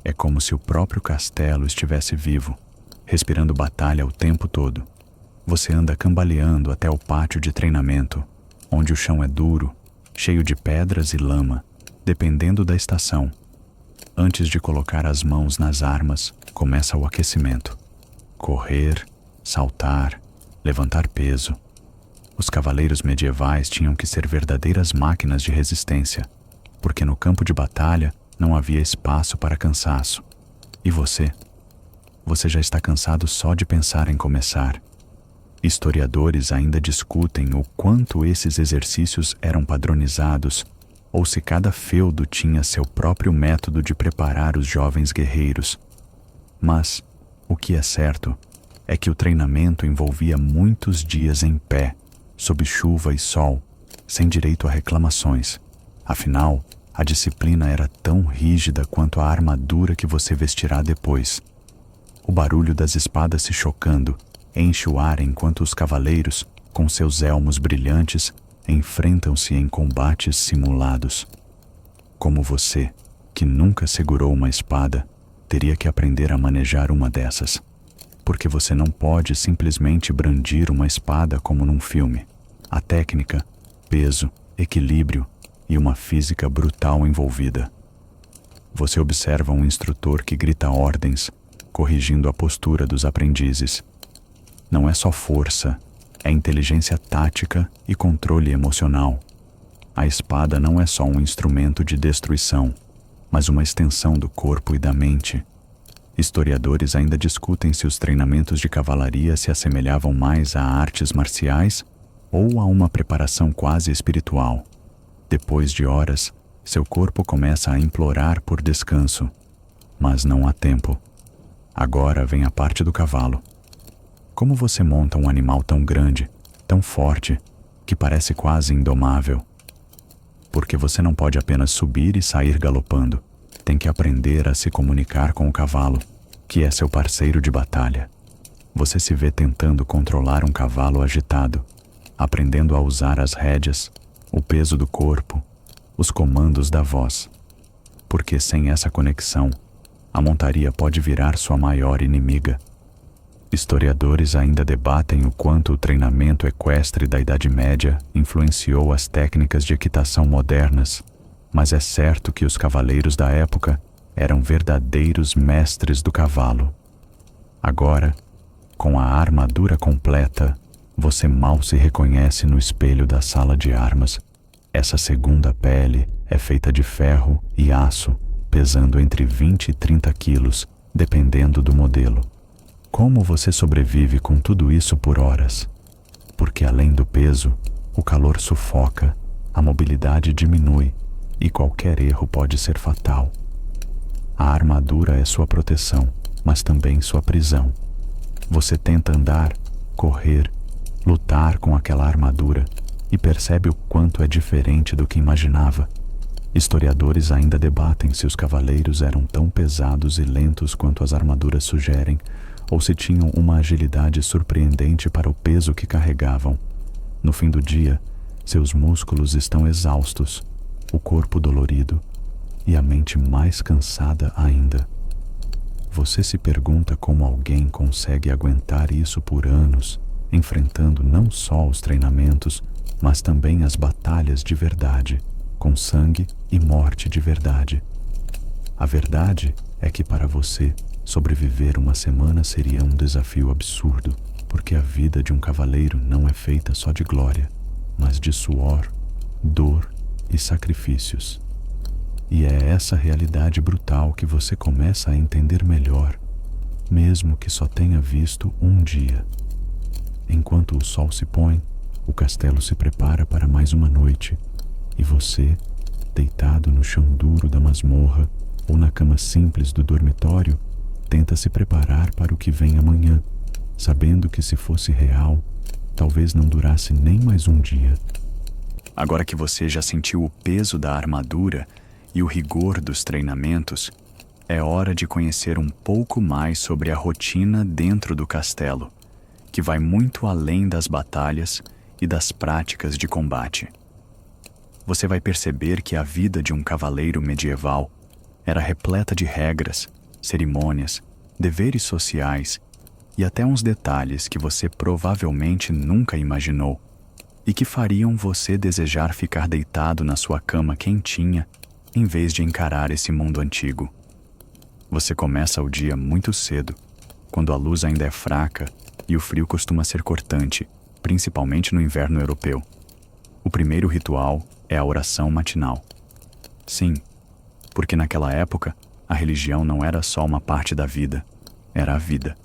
É como se o próprio castelo estivesse vivo, respirando batalha o tempo todo. Você anda cambaleando até o pátio de treinamento, onde o chão é duro, cheio de pedras e lama, dependendo da estação. Antes de colocar as mãos nas armas, começa o aquecimento. Correr, saltar, levantar peso. Os cavaleiros medievais tinham que ser verdadeiras máquinas de resistência, porque no campo de batalha não havia espaço para cansaço. E você? Você já está cansado só de pensar em começar. Historiadores ainda discutem o quanto esses exercícios eram padronizados ou se cada feudo tinha seu próprio método de preparar os jovens guerreiros. Mas o que é certo é que o treinamento envolvia muitos dias em pé, sob chuva e sol, sem direito a reclamações. Afinal, a disciplina era tão rígida quanto a armadura que você vestirá depois. O barulho das espadas se chocando enche o ar enquanto os cavaleiros, com seus elmos brilhantes, enfrentam-se em combates simulados. Como você, que nunca segurou uma espada, teria que aprender a manejar uma dessas. Porque você não pode simplesmente brandir uma espada como num filme. Há técnica, peso, equilíbrio e uma física brutal envolvida. Você observa um instrutor que grita ordens, corrigindo a postura dos aprendizes. Não é só força, é inteligência tática e controle emocional. A espada não é só um instrumento de destruição, mas uma extensão do corpo e da mente. Historiadores ainda discutem se os treinamentos de cavalaria se assemelhavam mais a artes marciais ou a uma preparação quase espiritual. Depois de horas, seu corpo começa a implorar por descanso, mas não há tempo. Agora vem a parte do cavalo. Como você monta um animal tão grande, tão forte, que parece quase indomável? Porque você não pode apenas subir e sair galopando. Tem que aprender a se comunicar com o cavalo, que é seu parceiro de batalha. Você se vê tentando controlar um cavalo agitado, aprendendo a usar as rédeas, o peso do corpo, os comandos da voz. Porque sem essa conexão, a montaria pode virar sua maior inimiga. Historiadores ainda debatem o quanto o treinamento equestre da Idade Média influenciou as técnicas de equitação modernas, mas é certo que os cavaleiros da época eram verdadeiros mestres do cavalo. Agora, com a armadura completa, você mal se reconhece no espelho da sala de armas. Essa segunda pele é feita de ferro e aço, pesando entre 20 e 30 quilos, dependendo do modelo. Como você sobrevive com tudo isso por horas? Porque além do peso, o calor sufoca, a mobilidade diminui e qualquer erro pode ser fatal. A armadura é sua proteção, mas também sua prisão. Você tenta andar, correr, lutar com aquela armadura e percebe o quanto é diferente do que imaginava. Historiadores ainda debatem se os cavaleiros eram tão pesados e lentos quanto as armaduras sugerem, ou se tinham uma agilidade surpreendente para o peso que carregavam. No fim do dia, seus músculos estão exaustos, o corpo dolorido e a mente mais cansada ainda. Você se pergunta como alguém consegue aguentar isso por anos, enfrentando não só os treinamentos, mas também as batalhas de verdade, com sangue e morte de verdade. A verdade é que para você, sobreviver uma semana seria um desafio absurdo, porque a vida de um cavaleiro não é feita só de glória, mas de suor, dor e sacrifícios. E é essa realidade brutal que você começa a entender melhor, mesmo que só tenha visto um dia. Enquanto o sol se põe, o castelo se prepara para mais uma noite, e você, deitado no chão duro da masmorra ou na cama simples do dormitório, tenta se preparar para o que vem amanhã, sabendo que se fosse real, talvez não durasse nem mais um dia. Agora que você já sentiu o peso da armadura e o rigor dos treinamentos, é hora de conhecer um pouco mais sobre a rotina dentro do castelo, que vai muito além das batalhas e das práticas de combate. Você vai perceber que a vida de um cavaleiro medieval era repleta de regras, cerimônias, deveres sociais e até uns detalhes que você provavelmente nunca imaginou e que fariam você desejar ficar deitado na sua cama quentinha em vez de encarar esse mundo antigo. Você começa o dia muito cedo, quando a luz ainda é fraca e o frio costuma ser cortante, principalmente no inverno europeu. O primeiro ritual é a oração matinal. Sim, porque naquela época a religião não era só uma parte da vida, era a vida.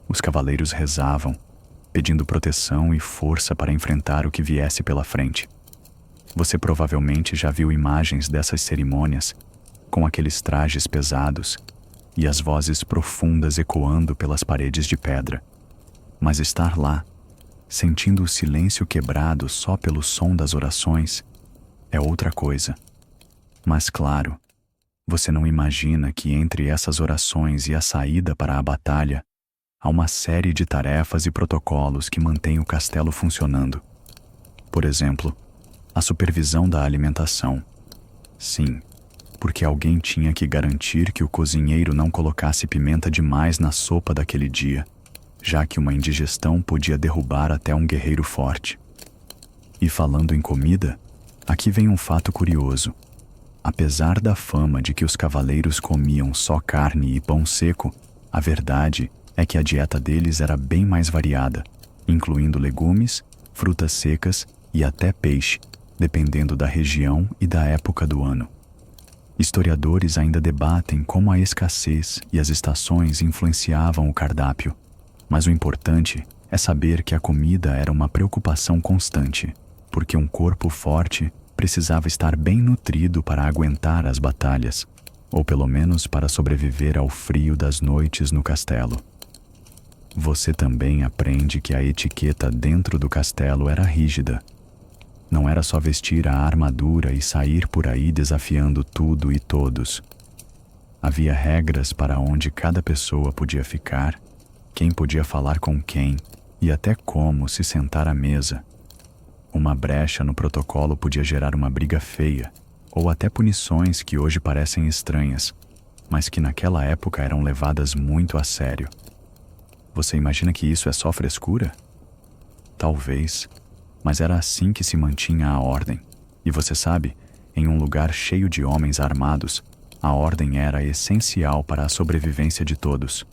Os cavaleiros rezavam, pedindo proteção e força para enfrentar o que viesse pela frente. Você provavelmente já viu imagens dessas cerimônias, com aqueles trajes pesados e as vozes profundas ecoando pelas paredes de pedra. Mas estar lá, sentindo o silêncio quebrado só pelo som das orações, é outra coisa. Mas claro, você não imagina que entre essas orações e a saída para a batalha, há uma série de tarefas e protocolos que mantêm o castelo funcionando. Por exemplo, a supervisão da alimentação. Sim, porque alguém tinha que garantir que o cozinheiro não colocasse pimenta demais na sopa daquele dia, já que uma indigestão podia derrubar até um guerreiro forte. E falando em comida, aqui vem um fato curioso. Apesar da fama de que os cavaleiros comiam só carne e pão seco, a verdade é que a dieta deles era bem mais variada, incluindo legumes, frutas secas e até peixe, dependendo da região e da época do ano. Historiadores ainda debatem como a escassez e as estações influenciavam o cardápio, mas o importante é saber que a comida era uma preocupação constante, porque um corpo forte precisava estar bem nutrido para aguentar as batalhas, ou pelo menos para sobreviver ao frio das noites no castelo. Você também aprende que a etiqueta dentro do castelo era rígida. Não era só vestir a armadura e sair por aí desafiando tudo e todos. Havia regras para onde cada pessoa podia ficar, quem podia falar com quem e até como se sentar à mesa. Uma brecha no protocolo podia gerar uma briga feia, ou até punições que hoje parecem estranhas, mas que naquela época eram levadas muito a sério. Você imagina que isso é só frescura? Talvez, mas era assim que se mantinha a ordem. E você sabe, em um lugar cheio de homens armados, a ordem era essencial para a sobrevivência de todos.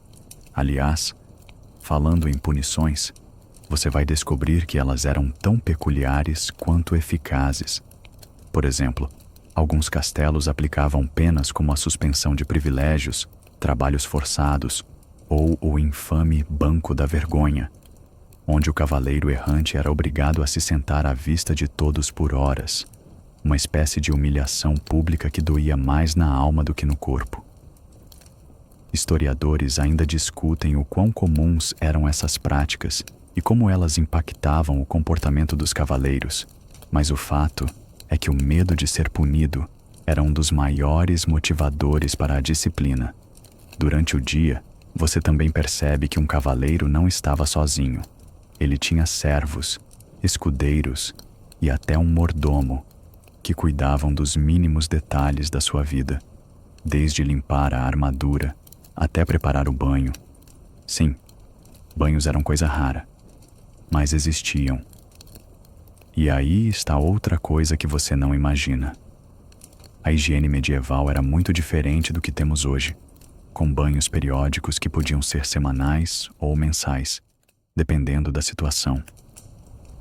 Aliás, falando em punições, você vai descobrir que elas eram tão peculiares quanto eficazes. Por exemplo, alguns castelos aplicavam penas como a suspensão de privilégios, trabalhos forçados ou o infame Banco da Vergonha, onde o cavaleiro errante era obrigado a se sentar à vista de todos por horas, uma espécie de humilhação pública que doía mais na alma do que no corpo. Historiadores ainda discutem o quão comuns eram essas práticas e como elas impactavam o comportamento dos cavaleiros, mas o fato é que o medo de ser punido era um dos maiores motivadores para a disciplina. Durante o dia, você também percebe que um cavaleiro não estava sozinho. Ele tinha servos, escudeiros e até um mordomo que cuidavam dos mínimos detalhes da sua vida, desde limpar a armadura até preparar o banho. Sim, banhos eram coisa rara, mas existiam. E aí está outra coisa que você não imagina. A higiene medieval era muito diferente do que temos hoje, com banhos periódicos que podiam ser semanais ou mensais, dependendo da situação.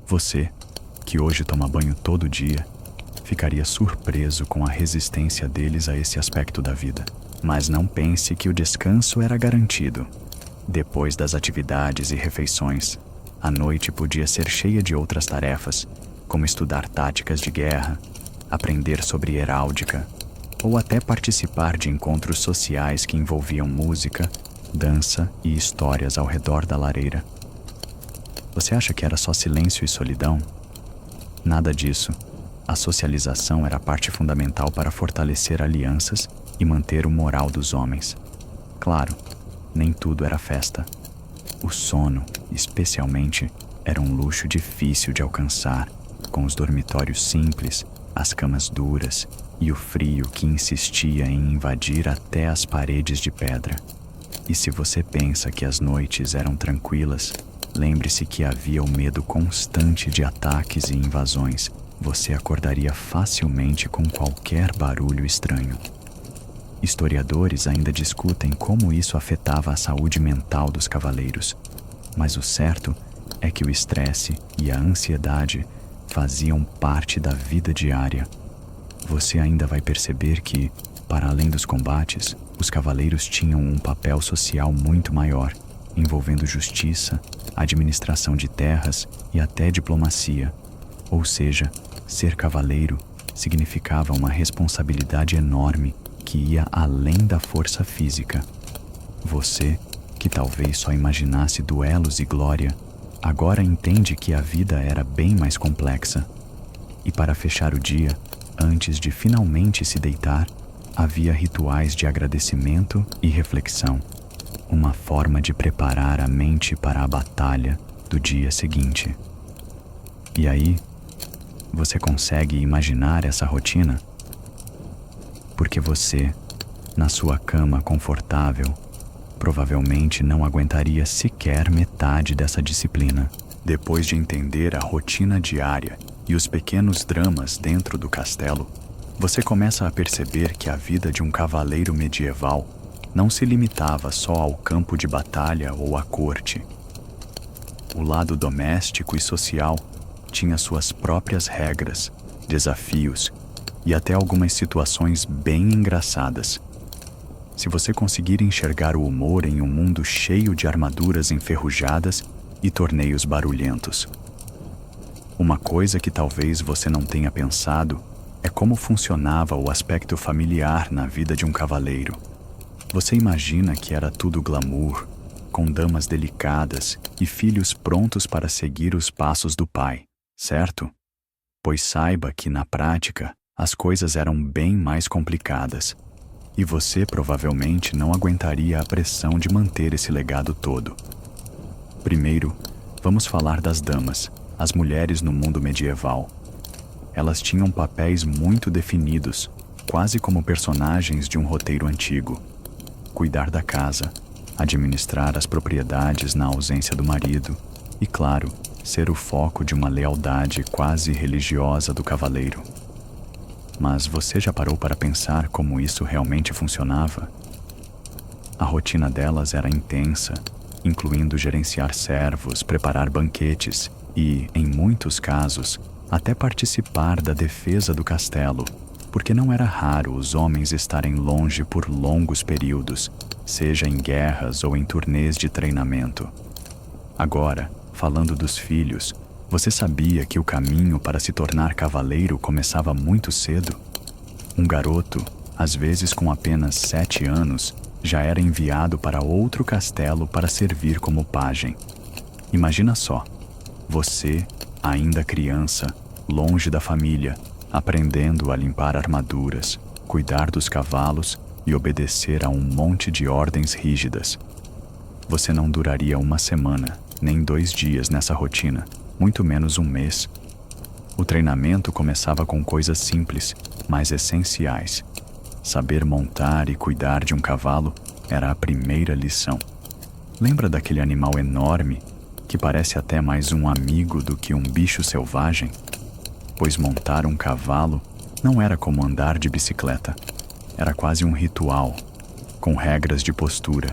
Você, que hoje toma banho todo dia, ficaria surpreso com a resistência deles a esse aspecto da vida. Mas não pense que o descanso era garantido. Depois das atividades e refeições, a noite podia ser cheia de outras tarefas, como estudar táticas de guerra, aprender sobre heráldica, ou até participar de encontros sociais que envolviam música, dança e histórias ao redor da lareira. Você acha que era só silêncio e solidão? Nada disso. A socialização era parte fundamental para fortalecer alianças e manter o moral dos homens. Claro, nem tudo era festa. O sono, especialmente, era um luxo difícil de alcançar, com os dormitórios simples, as camas duras e o frio que insistia em invadir até as paredes de pedra. E se você pensa que as noites eram tranquilas, lembre-se que havia o medo constante de ataques e invasões. Você acordaria facilmente com qualquer barulho estranho. Historiadores ainda discutem como isso afetava a saúde mental dos cavaleiros, mas o certo é que o estresse e a ansiedade faziam parte da vida diária. Você ainda vai perceber que, para além dos combates, os cavaleiros tinham um papel social muito maior, envolvendo justiça, administração de terras e até diplomacia. Ou seja, ser cavaleiro significava uma responsabilidade enorme que ia além da força física. Você, que talvez só imaginasse duelos e glória, agora entende que a vida era bem mais complexa. E para fechar o dia, antes de finalmente se deitar, havia rituais de agradecimento e reflexão, uma forma de preparar a mente para a batalha do dia seguinte. E aí, você consegue imaginar essa rotina? Porque você, na sua cama confortável, provavelmente não aguentaria sequer metade dessa disciplina. Depois de entender a rotina diária e os pequenos dramas dentro do castelo, você começa a perceber que a vida de um cavaleiro medieval não se limitava só ao campo de batalha ou à corte. O lado doméstico e social tinha suas próprias regras, desafios e até algumas situações bem engraçadas. Se você conseguir enxergar o humor em um mundo cheio de armaduras enferrujadas e torneios barulhentos. Uma coisa que talvez você não tenha pensado é como funcionava o aspecto familiar na vida de um cavaleiro. Você imagina que era tudo glamour, com damas delicadas e filhos prontos para seguir os passos do pai, certo? Pois saiba que, na prática, as coisas eram bem mais complicadas, e você provavelmente não aguentaria a pressão de manter esse legado todo. Primeiro, vamos falar das damas, as mulheres no mundo medieval. Elas tinham papéis muito definidos, quase como personagens de um roteiro antigo. Cuidar da casa, administrar as propriedades na ausência do marido e, claro, ser o foco de uma lealdade quase religiosa do cavaleiro. Mas você já parou para pensar como isso realmente funcionava? A rotina delas era intensa, incluindo gerenciar servos, preparar banquetes e, em muitos casos, até participar da defesa do castelo, porque não era raro os homens estarem longe por longos períodos, seja em guerras ou em turnês de treinamento. Agora, falando dos filhos, você sabia que o caminho para se tornar cavaleiro começava muito cedo? Um garoto, às vezes com apenas 7 anos, já era enviado para outro castelo para servir como pajem. Imagina só, você, ainda criança, longe da família, aprendendo a limpar armaduras, cuidar dos cavalos e obedecer a um monte de ordens rígidas. Você não duraria uma semana, nem 2 dias nessa rotina, muito menos um mês. O treinamento começava com coisas simples, mas essenciais. Saber montar e cuidar de um cavalo era a primeira lição. Lembra daquele animal enorme, que parece até mais um amigo do que um bicho selvagem? Pois montar um cavalo não era como andar de bicicleta. Era quase um ritual, com regras de postura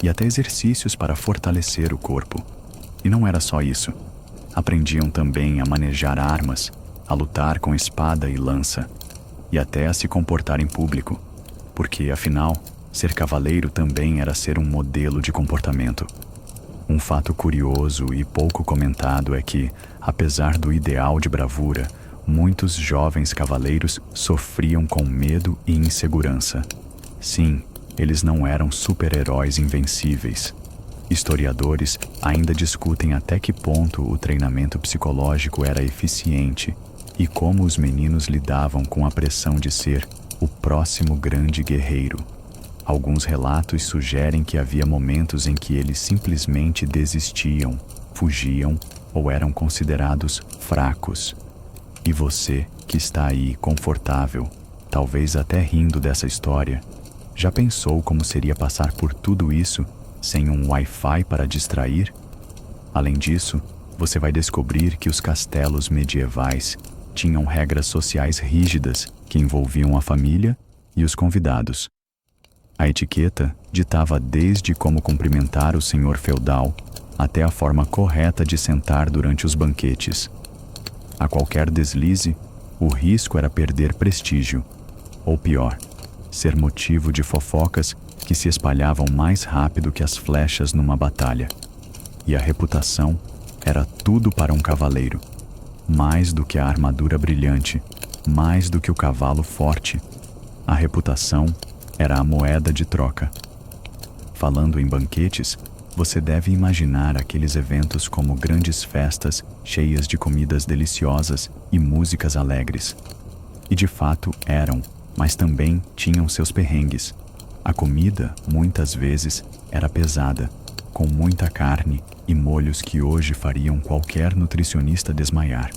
e até exercícios para fortalecer o corpo. E não era só isso. Aprendiam também a manejar armas, a lutar com espada e lança, e até a se comportar em público, porque, afinal, ser cavaleiro também era ser um modelo de comportamento. Um fato curioso e pouco comentado é que, apesar do ideal de bravura, muitos jovens cavaleiros sofriam com medo e insegurança. Sim, eles não eram super-heróis invencíveis. Historiadores ainda discutem até que ponto o treinamento psicológico era eficiente e como os meninos lidavam com a pressão de ser o próximo grande guerreiro. Alguns relatos sugerem que havia momentos em que eles simplesmente desistiam, fugiam ou eram considerados fracos. E você, que está aí confortável, talvez até rindo dessa história, já pensou como seria passar por tudo isso sem um Wi-Fi para distrair? Além disso, você vai descobrir que os castelos medievais tinham regras sociais rígidas que envolviam a família e os convidados. A etiqueta ditava desde como cumprimentar o senhor feudal até a forma correta de sentar durante os banquetes. A qualquer deslize, o risco era perder prestígio, ou pior, ser motivo de fofocas que se espalhavam mais rápido que as flechas numa batalha. E a reputação era tudo para um cavaleiro. Mais do que a armadura brilhante, mais do que o cavalo forte. A reputação era a moeda de troca. Falando em banquetes, você deve imaginar aqueles eventos como grandes festas cheias de comidas deliciosas e músicas alegres. E de fato eram, mas também tinham seus perrengues. A comida, muitas vezes, era pesada, com muita carne e molhos que hoje fariam qualquer nutricionista desmaiar.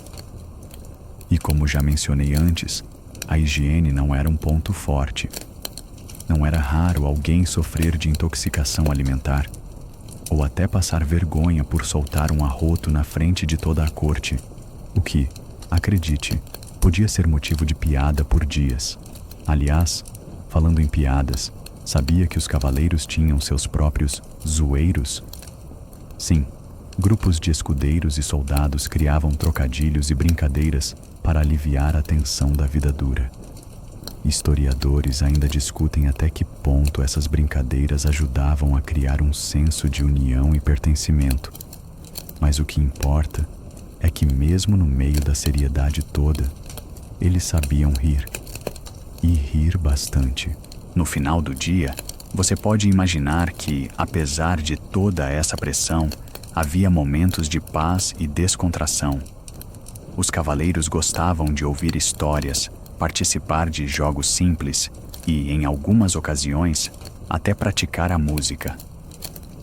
E como já mencionei antes, a higiene não era um ponto forte. Não era raro alguém sofrer de intoxicação alimentar, ou até passar vergonha por soltar um arroto na frente de toda a corte, o que, acredite, podia ser motivo de piada por dias. Aliás, falando em piadas, sabia que os cavaleiros tinham seus próprios zoeiros? Sim, grupos de escudeiros e soldados criavam trocadilhos e brincadeiras para aliviar a tensão da vida dura. Historiadores ainda discutem até que ponto essas brincadeiras ajudavam a criar um senso de união e pertencimento. Mas o que importa é que mesmo no meio da seriedade toda, eles sabiam rir. E rir bastante. No final do dia, você pode imaginar que, apesar de toda essa pressão, havia momentos de paz e descontração. Os cavaleiros gostavam de ouvir histórias, participar de jogos simples e, em algumas ocasiões, até praticar a música.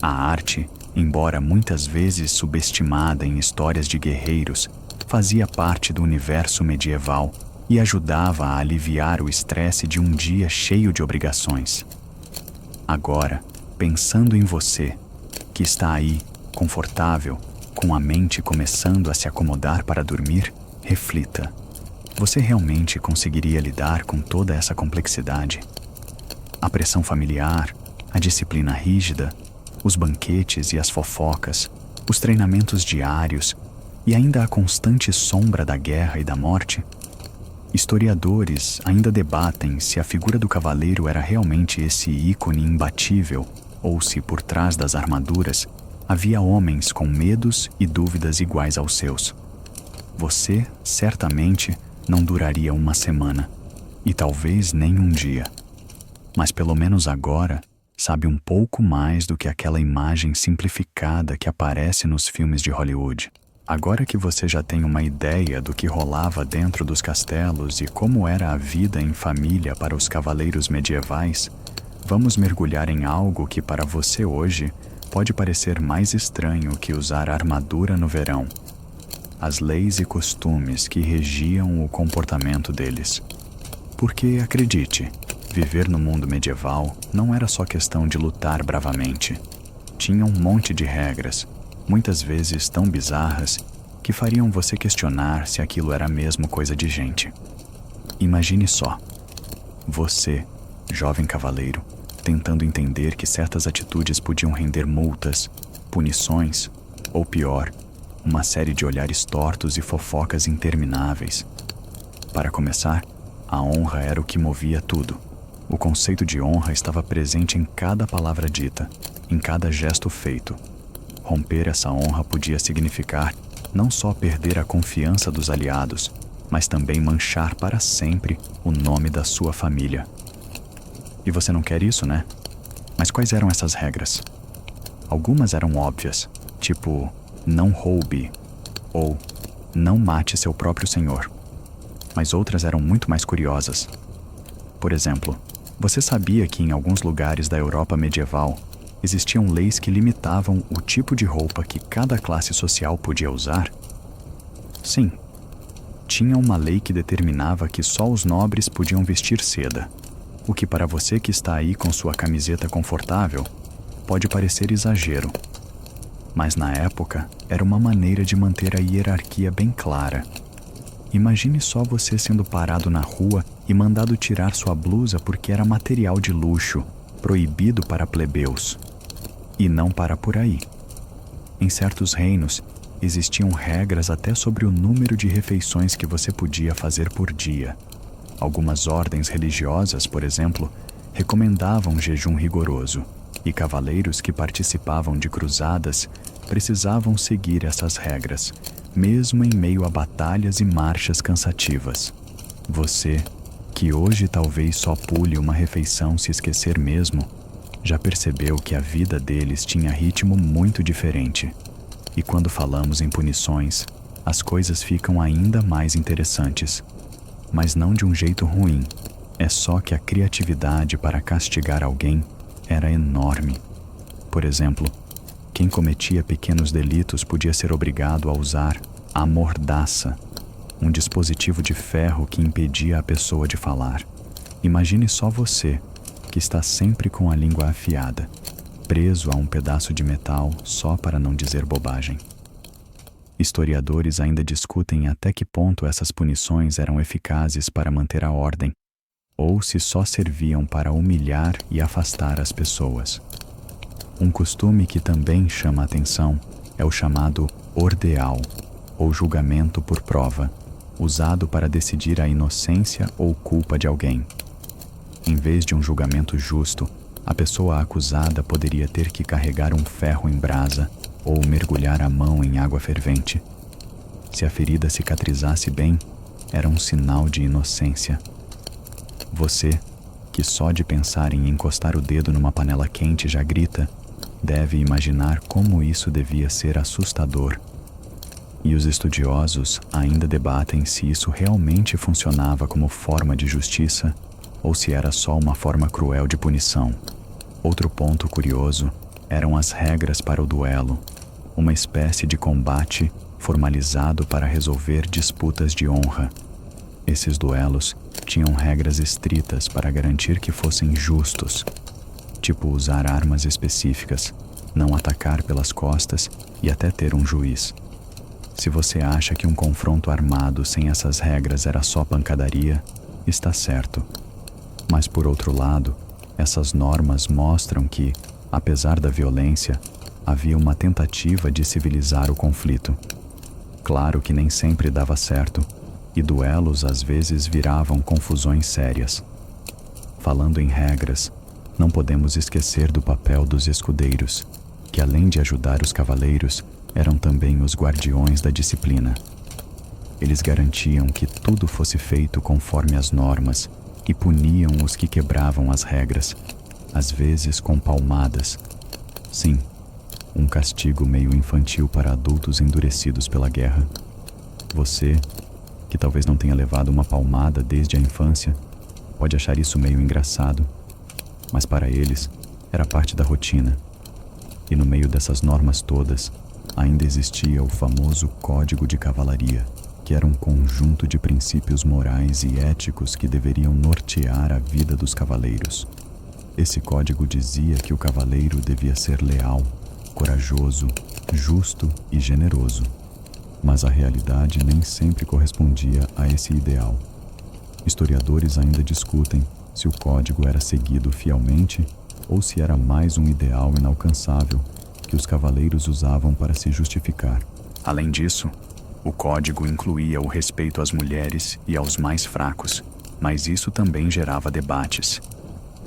A arte, embora muitas vezes subestimada em histórias de guerreiros, fazia parte do universo medieval e ajudava a aliviar o estresse de um dia cheio de obrigações. Agora, pensando em você, que está aí, confortável, com a mente começando a se acomodar para dormir, reflita. Você realmente conseguiria lidar com toda essa complexidade? A pressão familiar, a disciplina rígida, os banquetes e as fofocas, os treinamentos diários e ainda a constante sombra da guerra e da morte? Historiadores ainda debatem se a figura do cavaleiro era realmente esse ícone imbatível ou se por trás das armaduras havia homens com medos e dúvidas iguais aos seus. Você, certamente, não duraria uma semana, e talvez nem um dia. Mas pelo menos agora, sabe um pouco mais do que aquela imagem simplificada que aparece nos filmes de Hollywood. Agora que você já tem uma ideia do que rolava dentro dos castelos e como era a vida em família para os cavaleiros medievais, vamos mergulhar em algo que para você hoje pode parecer mais estranho que usar armadura no verão. As leis e costumes que regiam o comportamento deles. Porque, acredite, viver no mundo medieval não era só questão de lutar bravamente. Tinha um monte de regras, muitas vezes tão bizarras, que fariam você questionar se aquilo era mesmo coisa de gente. Imagine só, você, jovem cavaleiro, tentando entender que certas atitudes podiam render multas, punições, ou pior, uma série de olhares tortos e fofocas intermináveis. Para começar, a honra era o que movia tudo. O conceito de honra estava presente em cada palavra dita, em cada gesto feito. Romper essa honra podia significar não só perder a confiança dos aliados, mas também manchar para sempre o nome da sua família. E você não quer isso, né? Mas quais eram essas regras? Algumas eram óbvias, tipo, não roube, ou não mate seu próprio senhor. Mas outras eram muito mais curiosas. Por exemplo, você sabia que em alguns lugares da Europa medieval existiam leis que limitavam o tipo de roupa que cada classe social podia usar? Sim, tinha uma lei que determinava que só os nobres podiam vestir seda, o que para você que está aí com sua camiseta confortável pode parecer exagero. Mas na época era uma maneira de manter a hierarquia bem clara. Imagine só você sendo parado na rua e mandado tirar sua blusa porque era material de luxo, proibido para plebeus. E não para por aí. Em certos reinos, existiam regras até sobre o número de refeições que você podia fazer por dia. Algumas ordens religiosas, por exemplo, recomendavam jejum rigoroso, e cavaleiros que participavam de cruzadas precisavam seguir essas regras, mesmo em meio a batalhas e marchas cansativas. Você, que hoje talvez só pule uma refeição se esquecer mesmo, já percebeu que a vida deles tinha ritmo muito diferente. E quando falamos em punições, as coisas ficam ainda mais interessantes. Mas não de um jeito ruim, é só que a criatividade para castigar alguém era enorme. Por exemplo, quem cometia pequenos delitos podia ser obrigado a usar a mordaça, um dispositivo de ferro que impedia a pessoa de falar. Imagine só você, que está sempre com a língua afiada, preso a um pedaço de metal só para não dizer bobagem. Historiadores ainda discutem até que ponto essas punições eram eficazes para manter a ordem, ou se só serviam para humilhar e afastar as pessoas. Um costume que também chama a atenção é o chamado ordeal, ou julgamento por prova, usado para decidir a inocência ou culpa de alguém. Em vez de um julgamento justo, a pessoa acusada poderia ter que carregar um ferro em brasa ou mergulhar a mão em água fervente. Se a ferida cicatrizasse bem, era um sinal de inocência. Você, que só de pensar em encostar o dedo numa panela quente já grita, deve imaginar como isso devia ser assustador. E os estudiosos ainda debatem se isso realmente funcionava como forma de justiça ou se era só uma forma cruel de punição. Outro ponto curioso eram as regras para o duelo, uma espécie de combate formalizado para resolver disputas de honra. Esses duelos tinham regras estritas para garantir que fossem justos, tipo usar armas específicas, não atacar pelas costas e até ter um juiz. Se você acha que um confronto armado sem essas regras era só pancadaria, está certo. Mas por outro lado, essas normas mostram que, apesar da violência, havia uma tentativa de civilizar o conflito. Claro que nem sempre dava certo, e duelos às vezes viravam confusões sérias. Falando em regras, não podemos esquecer do papel dos escudeiros, que além de ajudar os cavaleiros, eram também os guardiões da disciplina. Eles garantiam que tudo fosse feito conforme as normas e puniam os que quebravam as regras, às vezes com palmadas. Sim, um castigo meio infantil para adultos endurecidos pela guerra. Você, que talvez não tenha levado uma palmada desde a infância, pode achar isso meio engraçado, mas para eles era parte da rotina. E no meio dessas normas todas, ainda existia o famoso Código de Cavalaria, que era um conjunto de princípios morais e éticos que deveriam nortear a vida dos cavaleiros. Esse código dizia que o cavaleiro devia ser leal, corajoso, justo e generoso. Mas a realidade nem sempre correspondia a esse ideal. Historiadores ainda discutem se o código era seguido fielmente ou se era mais um ideal inalcançável que os cavaleiros usavam para se justificar. Além disso, o código incluía o respeito às mulheres e aos mais fracos, mas isso também gerava debates.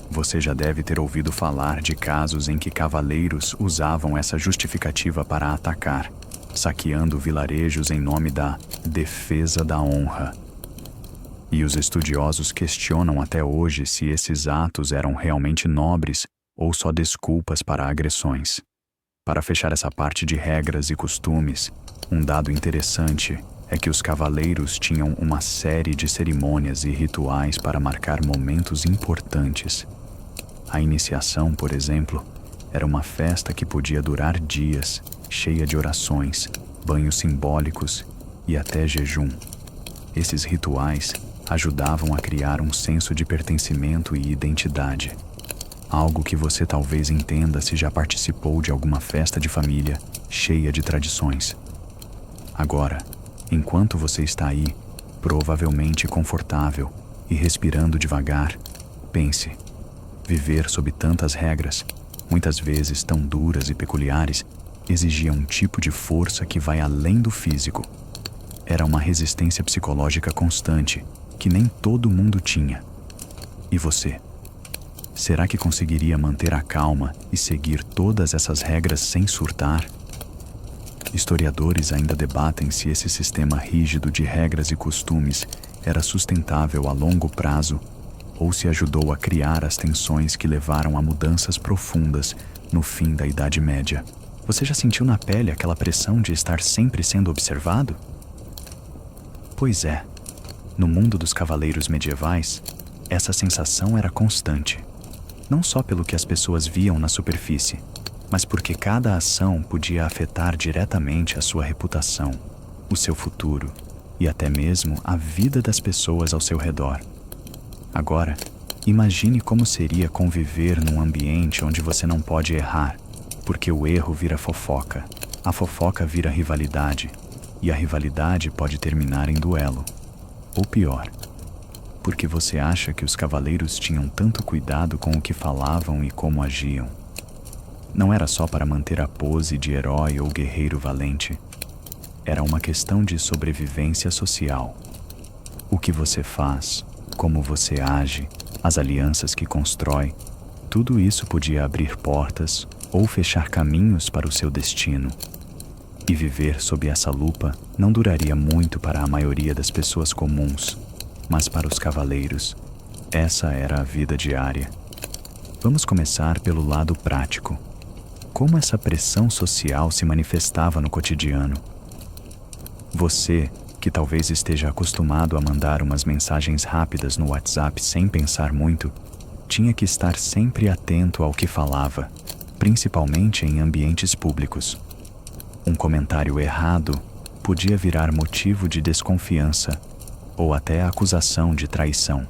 Você já deve ter ouvido falar de casos em que cavaleiros usavam essa justificativa para atacar, saqueando vilarejos em nome da defesa da honra. E os estudiosos questionam até hoje se esses atos eram realmente nobres ou só desculpas para agressões. Para fechar essa parte de regras e costumes, um dado interessante é que os cavaleiros tinham uma série de cerimônias e rituais para marcar momentos importantes. A iniciação, por exemplo, era uma festa que podia durar dias, cheia de orações, banhos simbólicos e até jejum. Esses rituais ajudavam a criar um senso de pertencimento e identidade. Algo que você talvez entenda se já participou de alguma festa de família cheia de tradições. Agora, enquanto você está aí, provavelmente confortável e respirando devagar, pense: viver sob tantas regras, muitas vezes tão duras e peculiares, exigia um tipo de força que vai além do físico. Era uma resistência psicológica constante que nem todo mundo tinha. E você? Será que conseguiria manter a calma e seguir todas essas regras sem surtar? Historiadores ainda debatem se esse sistema rígido de regras e costumes era sustentável a longo prazo ou se ajudou a criar as tensões que levaram a mudanças profundas no fim da Idade Média. Você já sentiu na pele aquela pressão de estar sempre sendo observado? Pois é, no mundo dos cavaleiros medievais, essa sensação era constante. Não só pelo que as pessoas viam na superfície, mas porque cada ação podia afetar diretamente a sua reputação, o seu futuro e até mesmo a vida das pessoas ao seu redor. Agora, imagine como seria conviver num ambiente onde você não pode errar, porque o erro vira fofoca, a fofoca vira rivalidade, e a rivalidade pode terminar em duelo. Ou pior, porque você acha que os cavaleiros tinham tanto cuidado com o que falavam e como agiam. Não era só para manter a pose de herói ou guerreiro valente. Era uma questão de sobrevivência social. O que você faz, como você age, as alianças que constrói, tudo isso podia abrir portas ou fechar caminhos para o seu destino. E viver sob essa lupa não duraria muito para a maioria das pessoas comuns, mas para os cavaleiros, essa era a vida diária. Vamos começar pelo lado prático. Como essa pressão social se manifestava no cotidiano? Você, que talvez esteja acostumado a mandar umas mensagens rápidas no WhatsApp sem pensar muito, tinha que estar sempre atento ao que falava, principalmente em ambientes públicos. Um comentário errado podia virar motivo de desconfiança ou até acusação de traição.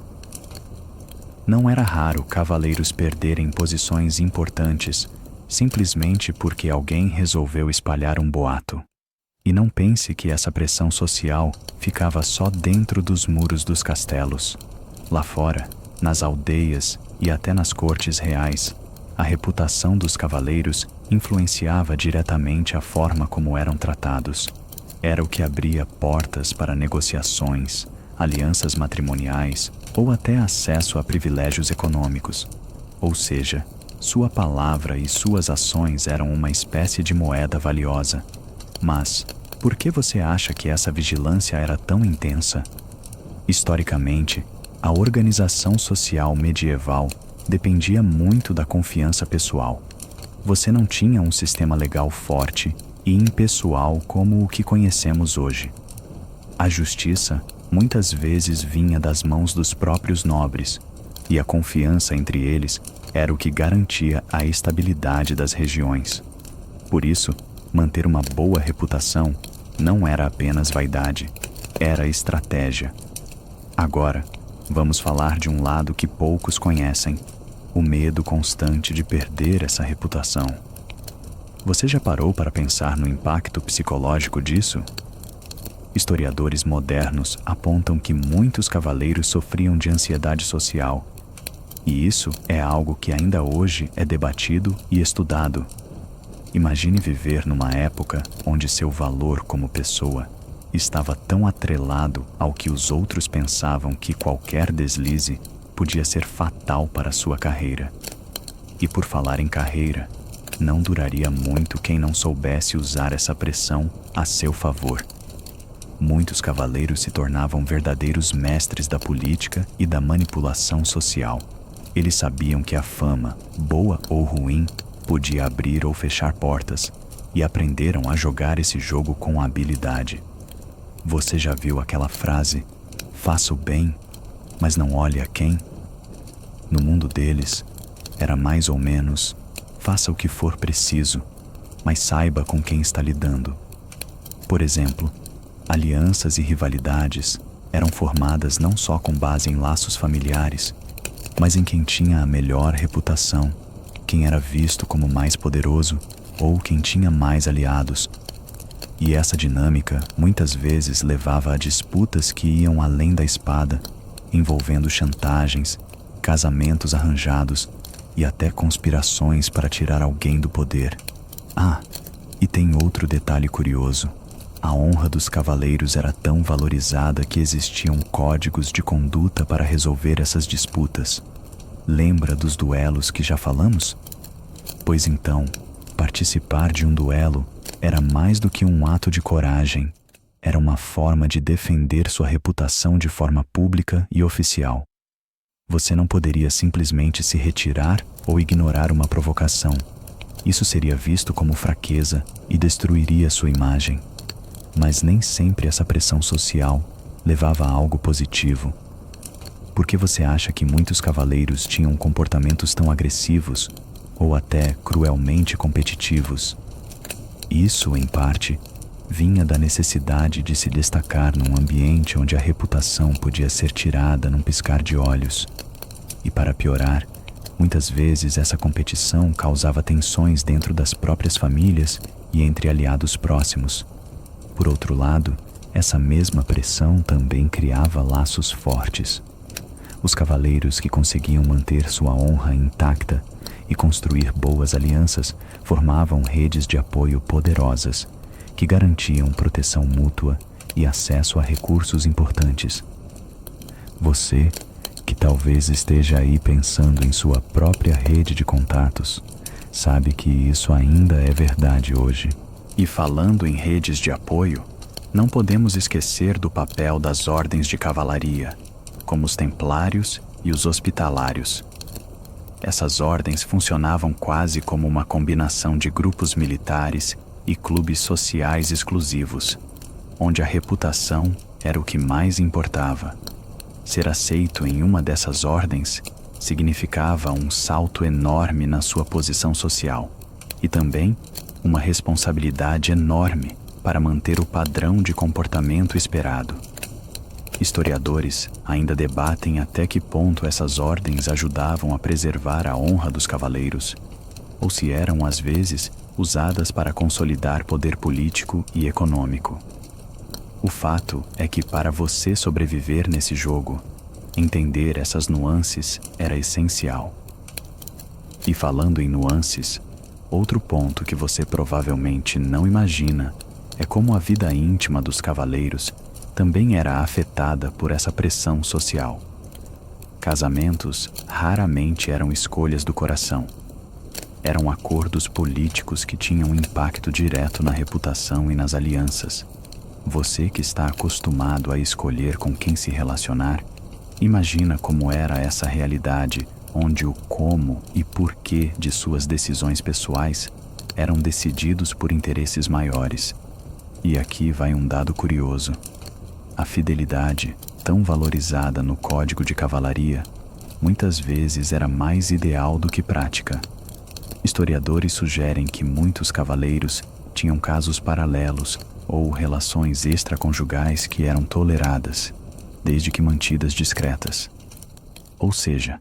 Não era raro cavaleiros perderem posições importantes simplesmente porque alguém resolveu espalhar um boato. E não pense que essa pressão social ficava só dentro dos muros dos castelos. Lá fora, nas aldeias e até nas cortes reais, a reputação dos cavaleiros influenciava diretamente a forma como eram tratados. Era o que abria portas para negociações, alianças matrimoniais ou até acesso a privilégios econômicos. Ou seja, sua palavra e suas ações eram uma espécie de moeda valiosa. Mas, por que você acha que essa vigilância era tão intensa? Historicamente, a organização social medieval dependia muito da confiança pessoal. Você não tinha um sistema legal forte e impessoal como o que conhecemos hoje. A justiça muitas vezes vinha das mãos dos próprios nobres, e a confiança entre eles era o que garantia a estabilidade das regiões. Por isso, manter uma boa reputação não era apenas vaidade, era estratégia. Agora, vamos falar de um lado que poucos conhecem: o medo constante de perder essa reputação. Você já parou para pensar no impacto psicológico disso? Historiadores modernos apontam que muitos cavaleiros sofriam de ansiedade social, e isso é algo que ainda hoje é debatido e estudado. Imagine viver numa época onde seu valor como pessoa estava tão atrelado ao que os outros pensavam que qualquer deslize podia ser fatal para sua carreira. E por falar em carreira, não duraria muito quem não soubesse usar essa pressão a seu favor. Muitos cavaleiros se tornavam verdadeiros mestres da política e da manipulação social. Eles sabiam que a fama, boa ou ruim, podia abrir ou fechar portas, e aprenderam a jogar esse jogo com habilidade. Você já viu aquela frase: faça o bem, mas não olhe a quem? No mundo deles, era mais ou menos: faça o que for preciso, mas saiba com quem está lidando. Por exemplo, alianças e rivalidades eram formadas não só com base em laços familiares, mas em quem tinha a melhor reputação, quem era visto como mais poderoso ou quem tinha mais aliados. E essa dinâmica muitas vezes levava a disputas que iam além da espada, envolvendo chantagens, casamentos arranjados e até conspirações para tirar alguém do poder. Ah, e tem outro detalhe curioso. A honra dos cavaleiros era tão valorizada que existiam códigos de conduta para resolver essas disputas. Lembra dos duelos que já falamos? Pois então, participar de um duelo era mais do que um ato de coragem. Era uma forma de defender sua reputação de forma pública e oficial. Você não poderia simplesmente se retirar ou ignorar uma provocação. Isso seria visto como fraqueza e destruiria sua imagem. Mas nem sempre essa pressão social levava a algo positivo. Por que você acha que muitos cavaleiros tinham comportamentos tão agressivos ou até cruelmente competitivos? Isso, em parte, vinha da necessidade de se destacar num ambiente onde a reputação podia ser tirada num piscar de olhos. E para piorar, muitas vezes essa competição causava tensões dentro das próprias famílias e entre aliados próximos. Por outro lado, essa mesma pressão também criava laços fortes. Os cavaleiros que conseguiam manter sua honra intacta e construir boas alianças formavam redes de apoio poderosas, que garantiam proteção mútua e acesso a recursos importantes. Você, que talvez esteja aí pensando em sua própria rede de contatos, sabe que isso ainda é verdade hoje. E falando em redes de apoio, não podemos esquecer do papel das ordens de cavalaria, como os templários e os hospitalários. Essas ordens funcionavam quase como uma combinação de grupos militares e clubes sociais exclusivos, onde a reputação era o que mais importava. Ser aceito em uma dessas ordens significava um salto enorme na sua posição social e também uma responsabilidade enorme para manter o padrão de comportamento esperado. Historiadores ainda debatem até que ponto essas ordens ajudavam a preservar a honra dos cavaleiros, ou se eram, às vezes, usadas para consolidar poder político e econômico. O fato é que para você sobreviver nesse jogo, entender essas nuances era essencial. E falando em nuances, outro ponto que você provavelmente não imagina é como a vida íntima dos cavaleiros também era afetada por essa pressão social. Casamentos raramente eram escolhas do coração. Eram acordos políticos que tinham impacto direto na reputação e nas alianças. Você que está acostumado a escolher com quem se relacionar, imagina como era essa realidade onde o como e porquê de suas decisões pessoais eram decididos por interesses maiores. E aqui vai um dado curioso. A fidelidade, tão valorizada no Código de Cavalaria, muitas vezes era mais ideal do que prática. Historiadores sugerem que muitos cavaleiros tinham casos paralelos ou relações extraconjugais que eram toleradas, desde que mantidas discretas. Ou seja,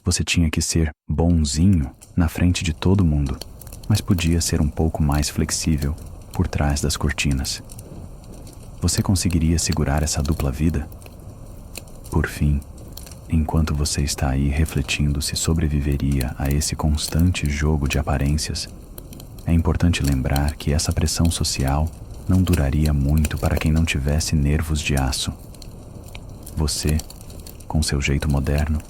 você tinha que ser bonzinho na frente de todo mundo, mas podia ser um pouco mais flexível por trás das cortinas. Você conseguiria segurar essa dupla vida? Por fim, enquanto você está aí refletindo se sobreviveria a esse constante jogo de aparências, é importante lembrar que essa pressão social não duraria muito para quem não tivesse nervos de aço. Você, com seu jeito moderno,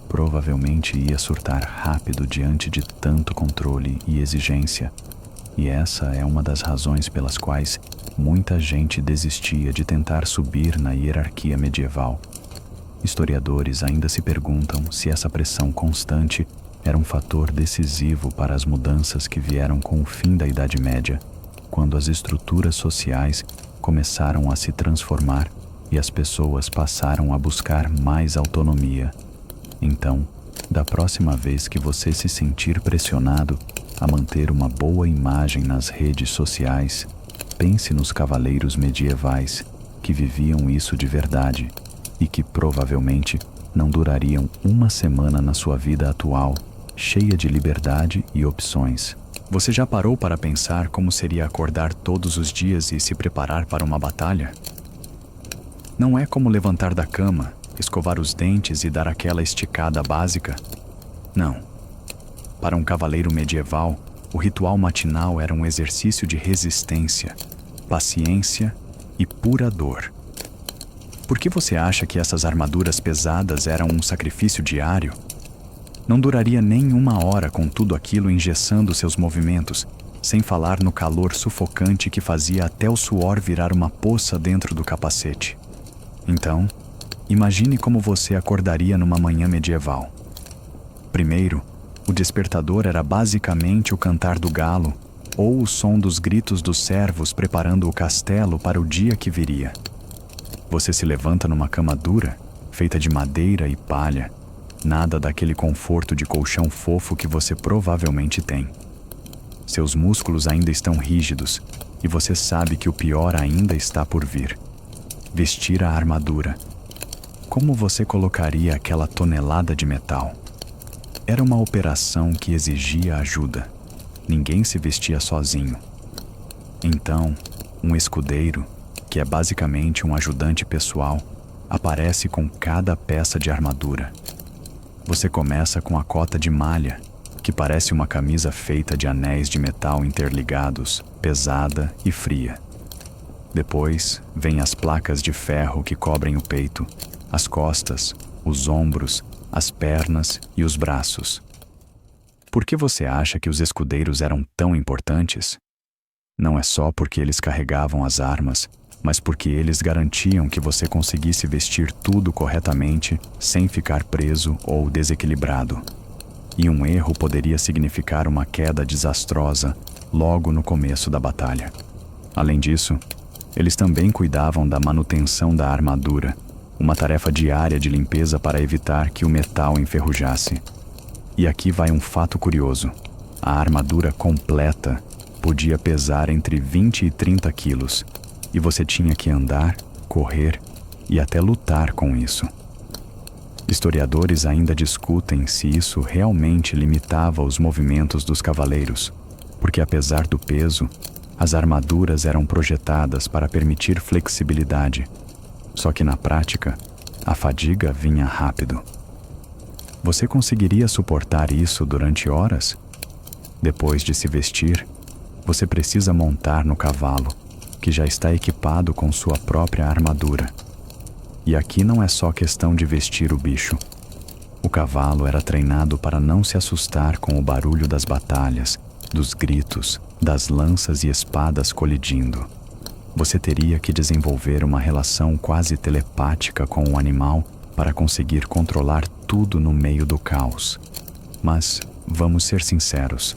provavelmente ia surtar rápido diante de tanto controle e exigência, e essa é uma das razões pelas quais muita gente desistia de tentar subir na hierarquia medieval. Historiadores ainda se perguntam se essa pressão constante era um fator decisivo para as mudanças que vieram com o fim da Idade Média, quando as estruturas sociais começaram a se transformar e as pessoas passaram a buscar mais autonomia. Então, da próxima vez que você se sentir pressionado a manter uma boa imagem nas redes sociais, pense nos cavaleiros medievais que viviam isso de verdade e que provavelmente não durariam uma semana na sua vida atual, cheia de liberdade e opções. Você já parou para pensar como seria acordar todos os dias e se preparar para uma batalha? Não é como levantar da cama, escovar os dentes e dar aquela esticada básica. Não. Para um cavaleiro medieval, o ritual matinal era um exercício de resistência, paciência e pura dor. Por que você acha que essas armaduras pesadas eram um sacrifício diário? Não duraria nem uma hora com tudo aquilo engessando seus movimentos, sem falar no calor sufocante que fazia até o suor virar uma poça dentro do capacete. Então, imagine como você acordaria numa manhã medieval. Primeiro, o despertador era basicamente o cantar do galo ou o som dos gritos dos servos preparando o castelo para o dia que viria. Você se levanta numa cama dura, feita de madeira e palha, nada daquele conforto de colchão fofo que você provavelmente tem. Seus músculos ainda estão rígidos e você sabe que o pior ainda está por vir. Vestir a armadura. Como você colocaria aquela tonelada de metal? Era uma operação que exigia ajuda. Ninguém se vestia sozinho. Então, um escudeiro, que é basicamente um ajudante pessoal, aparece com cada peça de armadura. Você começa com a cota de malha, que parece uma camisa feita de anéis de metal interligados, pesada e fria. Depois, vêm as placas de ferro que cobrem o peito, as costas, os ombros, as pernas e os braços. Por que você acha que os escudeiros eram tão importantes? Não é só porque eles carregavam as armas, mas porque eles garantiam que você conseguisse vestir tudo corretamente sem ficar preso ou desequilibrado. E um erro poderia significar uma queda desastrosa logo no começo da batalha. Além disso, eles também cuidavam da manutenção da armadura, uma tarefa diária de limpeza para evitar que o metal enferrujasse. E aqui vai um fato curioso. A armadura completa podia pesar entre 20 e 30 quilos, e você tinha que andar, correr e até lutar com isso. Historiadores ainda discutem se isso realmente limitava os movimentos dos cavaleiros, porque apesar do peso, as armaduras eram projetadas para permitir flexibilidade. Só que na prática, a fadiga vinha rápido. Você conseguiria suportar isso durante horas? Depois de se vestir, você precisa montar no cavalo, que já está equipado com sua própria armadura. E aqui não é só questão de vestir o bicho. O cavalo era treinado para não se assustar com o barulho das batalhas, dos gritos, das lanças e espadas colidindo. Você teria que desenvolver uma relação quase telepática com o animal para conseguir controlar tudo no meio do caos. Mas, vamos ser sinceros,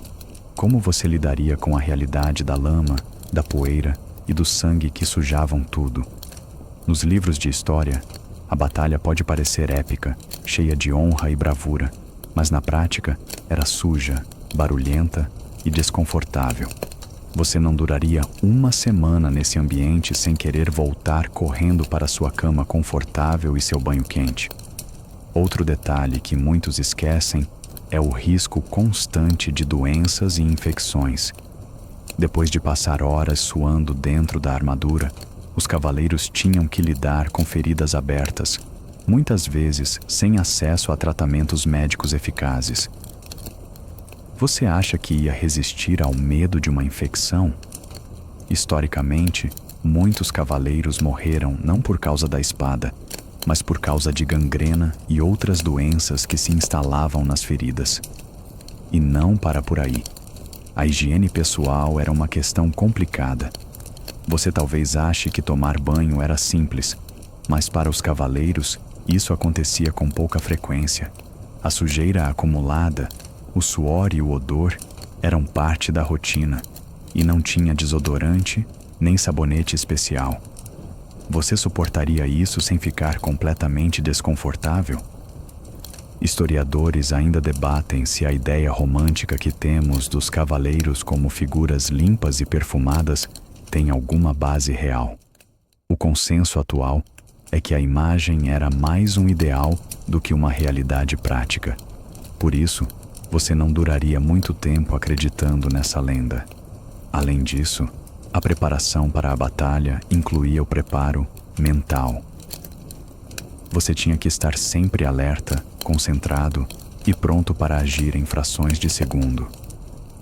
como você lidaria com a realidade da lama, da poeira e do sangue que sujavam tudo? Nos livros de história, a batalha pode parecer épica, cheia de honra e bravura, mas na prática era suja, barulhenta e desconfortável. Você não duraria uma semana nesse ambiente sem querer voltar correndo para sua cama confortável e seu banho quente. Outro detalhe que muitos esquecem é o risco constante de doenças e infecções. Depois de passar horas suando dentro da armadura, os cavaleiros tinham que lidar com feridas abertas, muitas vezes sem acesso a tratamentos médicos eficazes. Você acha que ia resistir ao medo de uma infecção? Historicamente, muitos cavaleiros morreram não por causa da espada, mas por causa de gangrena e outras doenças que se instalavam nas feridas. E não para por aí. A higiene pessoal era uma questão complicada. Você talvez ache que tomar banho era simples, mas para os cavaleiros isso acontecia com pouca frequência. A sujeira acumulada, o suor e o odor eram parte da rotina, e não tinha desodorante, nem sabonete especial. Você suportaria isso sem ficar completamente desconfortável? Historiadores ainda debatem se a ideia romântica que temos dos cavaleiros como figuras limpas e perfumadas tem alguma base real. O consenso atual é que a imagem era mais um ideal do que uma realidade prática. Por isso, você não duraria muito tempo acreditando nessa lenda. Além disso, a preparação para a batalha incluía o preparo mental. Você tinha que estar sempre alerta, concentrado e pronto para agir em frações de segundo.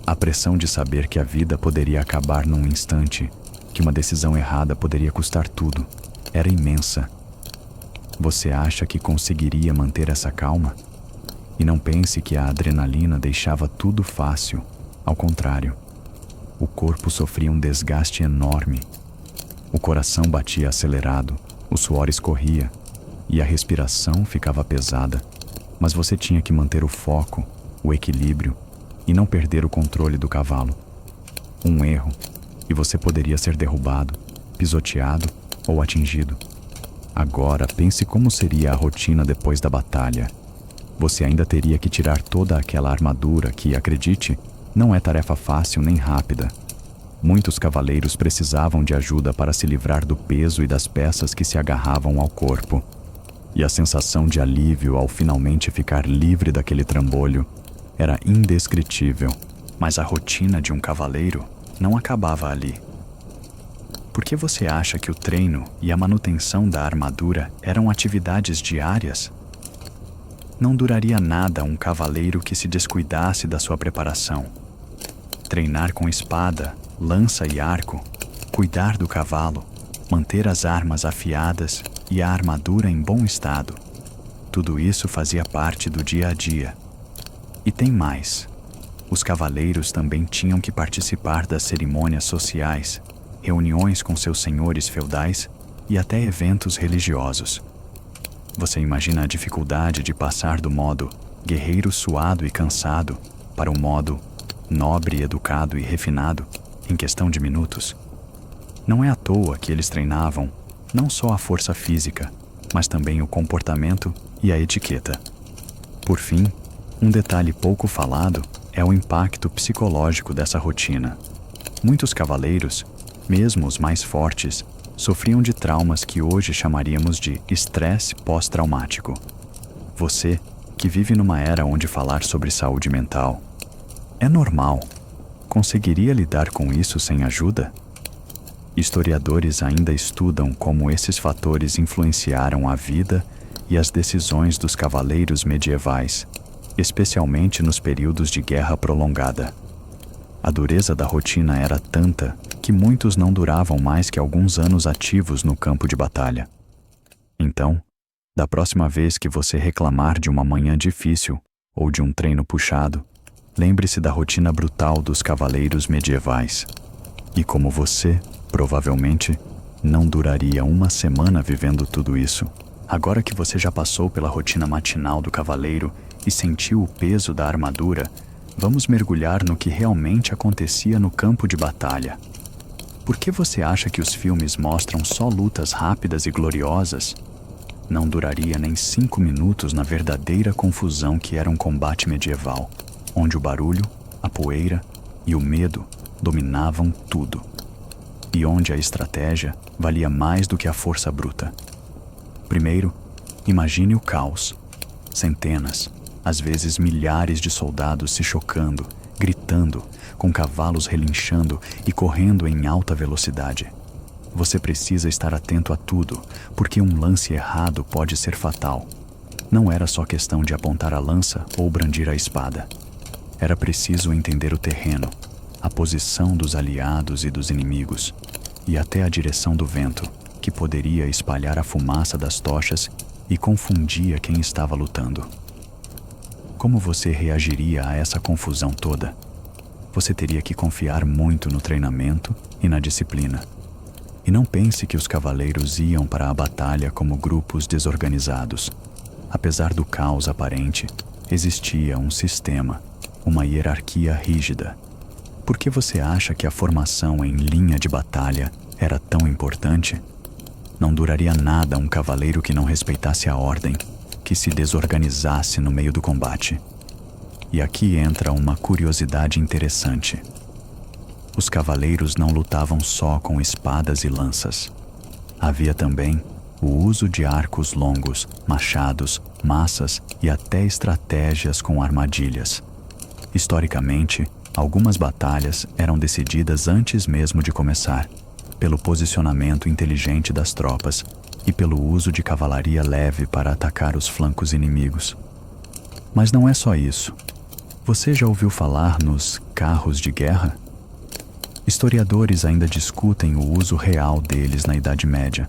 A pressão de saber que a vida poderia acabar num instante, que uma decisão errada poderia custar tudo, era imensa. Você acha que conseguiria manter essa calma? E não pense que a adrenalina deixava tudo fácil. Ao contrário, o corpo sofria um desgaste enorme. O coração batia acelerado, o suor escorria e a respiração ficava pesada. Mas você tinha que manter o foco, o equilíbrio e não perder o controle do cavalo. Um erro e você poderia ser derrubado, pisoteado ou atingido. Agora pense como seria a rotina depois da batalha. Você ainda teria que tirar toda aquela armadura que, acredite, não é tarefa fácil nem rápida. Muitos cavaleiros precisavam de ajuda para se livrar do peso e das peças que se agarravam ao corpo. E a sensação de alívio ao finalmente ficar livre daquele trambolho era indescritível. Mas a rotina de um cavaleiro não acabava ali. Por que você acha que o treino e a manutenção da armadura eram atividades diárias? Não duraria nada um cavaleiro que se descuidasse da sua preparação. Treinar com espada, lança e arco, cuidar do cavalo, manter as armas afiadas e a armadura em bom estado. Tudo isso fazia parte do dia a dia. E tem mais. Os cavaleiros também tinham que participar das cerimônias sociais, reuniões com seus senhores feudais e até eventos religiosos. Você imagina a dificuldade de passar do modo guerreiro suado e cansado para o modo nobre, educado e refinado em questão de minutos? Não é à toa que eles treinavam não só a força física, mas também o comportamento e a etiqueta. Por fim, um detalhe pouco falado é o impacto psicológico dessa rotina. Muitos cavaleiros, mesmo os mais fortes, sofriam de traumas que hoje chamaríamos de estresse pós-traumático. Você, que vive numa era onde falar sobre saúde mental é normal, conseguiria lidar com isso sem ajuda? Historiadores ainda estudam como esses fatores influenciaram a vida e as decisões dos cavaleiros medievais, especialmente nos períodos de guerra prolongada. A dureza da rotina era tanta que muitos não duravam mais que alguns anos ativos no campo de batalha. Então, da próxima vez que você reclamar de uma manhã difícil ou de um treino puxado, lembre-se da rotina brutal dos cavaleiros medievais. E como você, provavelmente, não duraria uma semana vivendo tudo isso. Agora que você já passou pela rotina matinal do cavaleiro e sentiu o peso da armadura, vamos mergulhar no que realmente acontecia no campo de batalha. Por que você acha que os filmes mostram só lutas rápidas e gloriosas? Não duraria nem 5 minutos na verdadeira confusão que era um combate medieval, onde o barulho, a poeira e o medo dominavam tudo. E onde a estratégia valia mais do que a força bruta. Primeiro, imagine o caos. Centenas, às vezes milhares de soldados se chocando, gritando, com cavalos relinchando e correndo em alta velocidade. Você precisa estar atento a tudo, porque um lance errado pode ser fatal. Não era só questão de apontar a lança ou brandir a espada. Era preciso entender o terreno, a posição dos aliados e dos inimigos, e até a direção do vento, que poderia espalhar a fumaça das tochas e confundia quem estava lutando. Como você reagiria a essa confusão toda? Você teria que confiar muito no treinamento e na disciplina. E não pense que os cavaleiros iam para a batalha como grupos desorganizados. Apesar do caos aparente, existia um sistema, uma hierarquia rígida. Por que você acha que a formação em linha de batalha era tão importante? Não duraria nada um cavaleiro que não respeitasse a ordem, que se desorganizasse no meio do combate. E aqui entra uma curiosidade interessante. Os cavaleiros não lutavam só com espadas e lanças. Havia também o uso de arcos longos, machados, maças e até estratégias com armadilhas. Historicamente, algumas batalhas eram decididas antes mesmo de começar, pelo posicionamento inteligente das tropas e pelo uso de cavalaria leve para atacar os flancos inimigos. Mas não é só isso. Você já ouviu falar nos carros de guerra? Historiadores ainda discutem o uso real deles na Idade Média,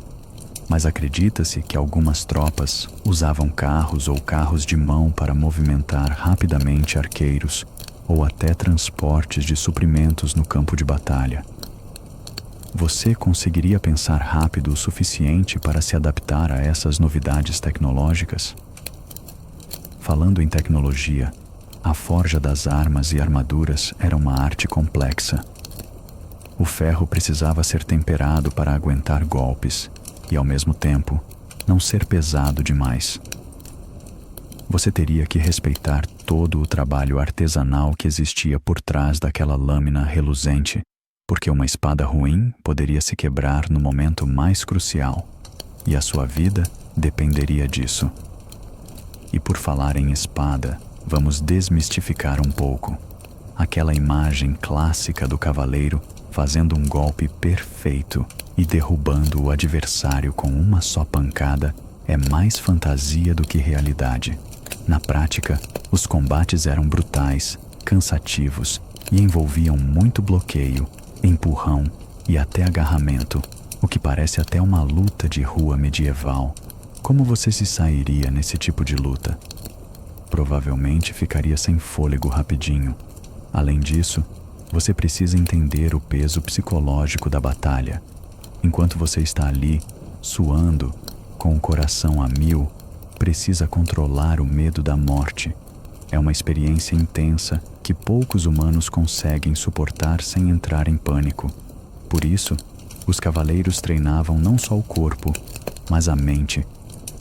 mas acredita-se que algumas tropas usavam carros ou carros de mão para movimentar rapidamente arqueiros ou até transportes de suprimentos no campo de batalha. Você conseguiria pensar rápido o suficiente para se adaptar a essas novidades tecnológicas? Falando em tecnologia, a forja das armas e armaduras era uma arte complexa. O ferro precisava ser temperado para aguentar golpes e, ao mesmo tempo, não ser pesado demais. Você teria que respeitar todo o trabalho artesanal que existia por trás daquela lâmina reluzente, porque uma espada ruim poderia se quebrar no momento mais crucial, e a sua vida dependeria disso. E por falar em espada, vamos desmistificar um pouco. Aquela imagem clássica do cavaleiro fazendo um golpe perfeito e derrubando o adversário com uma só pancada é mais fantasia do que realidade. Na prática, os combates eram brutais, cansativos e envolviam muito bloqueio, empurrão e até agarramento, o que parece até uma luta de rua medieval. Como você se sairia nesse tipo de luta? Provavelmente ficaria sem fôlego rapidinho. Além disso, você precisa entender o peso psicológico da batalha. Enquanto você está ali, suando, com o coração a mil, precisa controlar o medo da morte. É uma experiência intensa que poucos humanos conseguem suportar sem entrar em pânico. Por isso, os cavaleiros treinavam não só o corpo, mas a mente.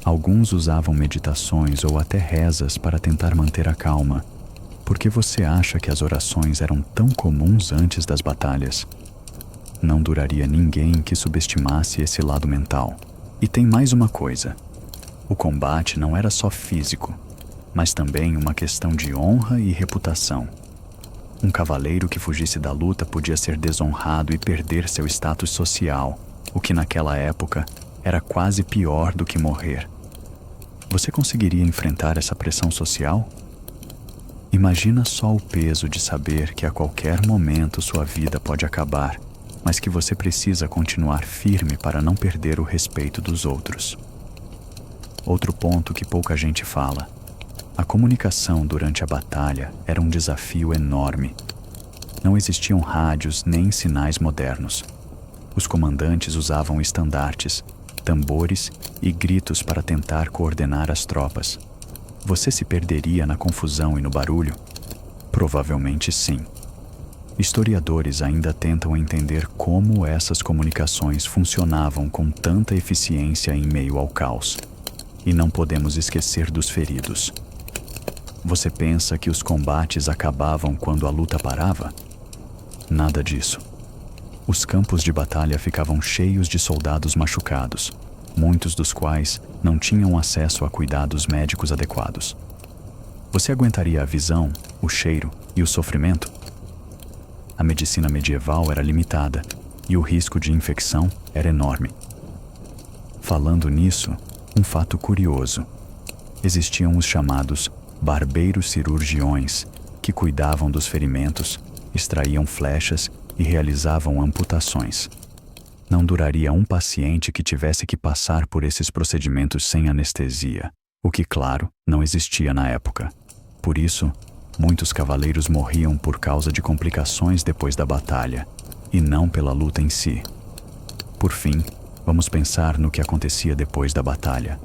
Alguns usavam meditações ou até rezas para tentar manter a calma. Por que você acha que as orações eram tão comuns antes das batalhas? Não duraria ninguém que subestimasse esse lado mental. E tem mais uma coisa. O combate não era só físico, mas também uma questão de honra e reputação. Um cavaleiro que fugisse da luta podia ser desonrado e perder seu status social, o que naquela época era quase pior do que morrer. Você conseguiria enfrentar essa pressão social? Imagina só o peso de saber que a qualquer momento sua vida pode acabar, mas que você precisa continuar firme para não perder o respeito dos outros. Outro ponto que pouca gente fala. A comunicação durante a batalha era um desafio enorme. Não existiam rádios nem sinais modernos. Os comandantes usavam estandartes, tambores e gritos para tentar coordenar as tropas. Você se perderia na confusão e no barulho? Provavelmente sim. Historiadores ainda tentam entender como essas comunicações funcionavam com tanta eficiência em meio ao caos. E não podemos esquecer dos feridos. Você pensa que os combates acabavam quando a luta parava? Nada disso. Os campos de batalha ficavam cheios de soldados machucados, muitos dos quais não tinham acesso a cuidados médicos adequados. Você aguentaria a visão, o cheiro e o sofrimento? A medicina medieval era limitada e o risco de infecção era enorme. Falando nisso, um fato curioso. Existiam os chamados barbeiros cirurgiões, que cuidavam dos ferimentos, extraíam flechas e realizavam amputações. Não duraria um paciente que tivesse que passar por esses procedimentos sem anestesia, o que, claro, não existia na época. Por isso, muitos cavaleiros morriam por causa de complicações depois da batalha, e não pela luta em si. Por fim, vamos pensar no que acontecia depois da batalha.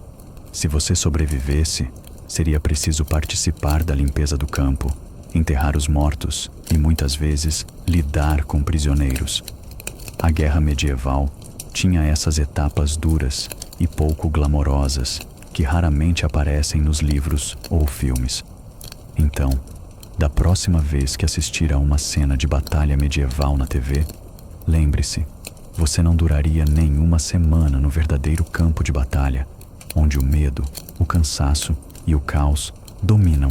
Se você sobrevivesse, seria preciso participar da limpeza do campo, enterrar os mortos e, muitas vezes, lidar com prisioneiros. A guerra medieval tinha essas etapas duras e pouco glamorosas que raramente aparecem nos livros ou filmes. Então, da próxima vez que assistir a uma cena de batalha medieval na TV, lembre-se, você não duraria nenhuma semana no verdadeiro campo de batalha, onde o medo, o cansaço e o caos dominam,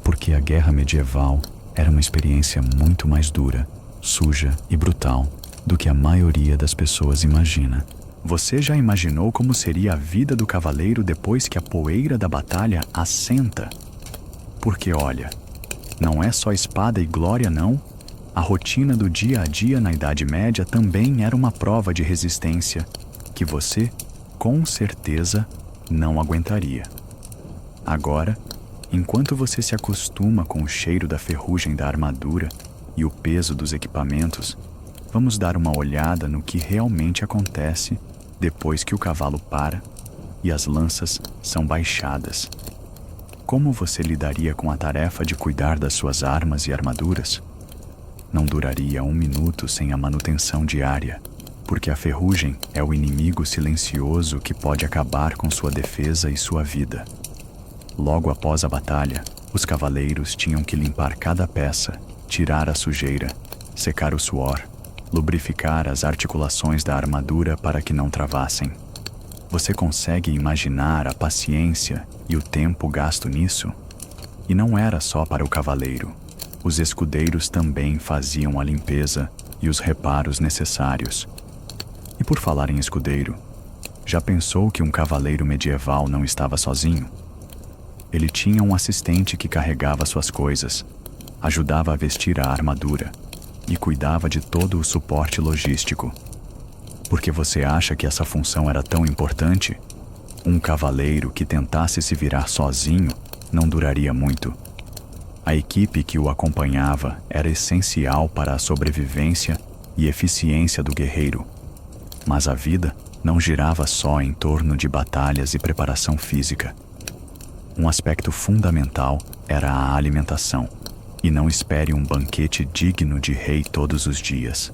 porque a guerra medieval era uma experiência muito mais dura, suja e brutal do que a maioria das pessoas imagina. Você já imaginou como seria a vida do cavaleiro depois que a poeira da batalha assenta? Porque olha, não é só espada e glória não. A rotina do dia a dia na Idade Média também era uma prova de resistência que você, com certeza, não aguentaria. Agora, enquanto você se acostuma com o cheiro da ferrugem da armadura e o peso dos equipamentos, vamos dar uma olhada no que realmente acontece depois que o cavalo para e as lanças são baixadas. Como você lidaria com a tarefa de cuidar das suas armas e armaduras? Não duraria 1 minuto sem a manutenção diária, porque a ferrugem é o inimigo silencioso que pode acabar com sua defesa e sua vida. Logo após a batalha, os cavaleiros tinham que limpar cada peça, tirar a sujeira, secar o suor, lubrificar as articulações da armadura para que não travassem. Você consegue imaginar a paciência e o tempo gasto nisso? E não era só para o cavaleiro. Os escudeiros também faziam a limpeza e os reparos necessários. E por falar em escudeiro, já pensou que um cavaleiro medieval não estava sozinho? Ele tinha um assistente que carregava suas coisas, ajudava a vestir a armadura e cuidava de todo o suporte logístico. Por que você acha que essa função era tão importante? Um cavaleiro que tentasse se virar sozinho não duraria muito. A equipe que o acompanhava era essencial para a sobrevivência e eficiência do guerreiro. Mas a vida não girava só em torno de batalhas e preparação física. Um aspecto fundamental era a alimentação, e não espere um banquete digno de rei todos os dias.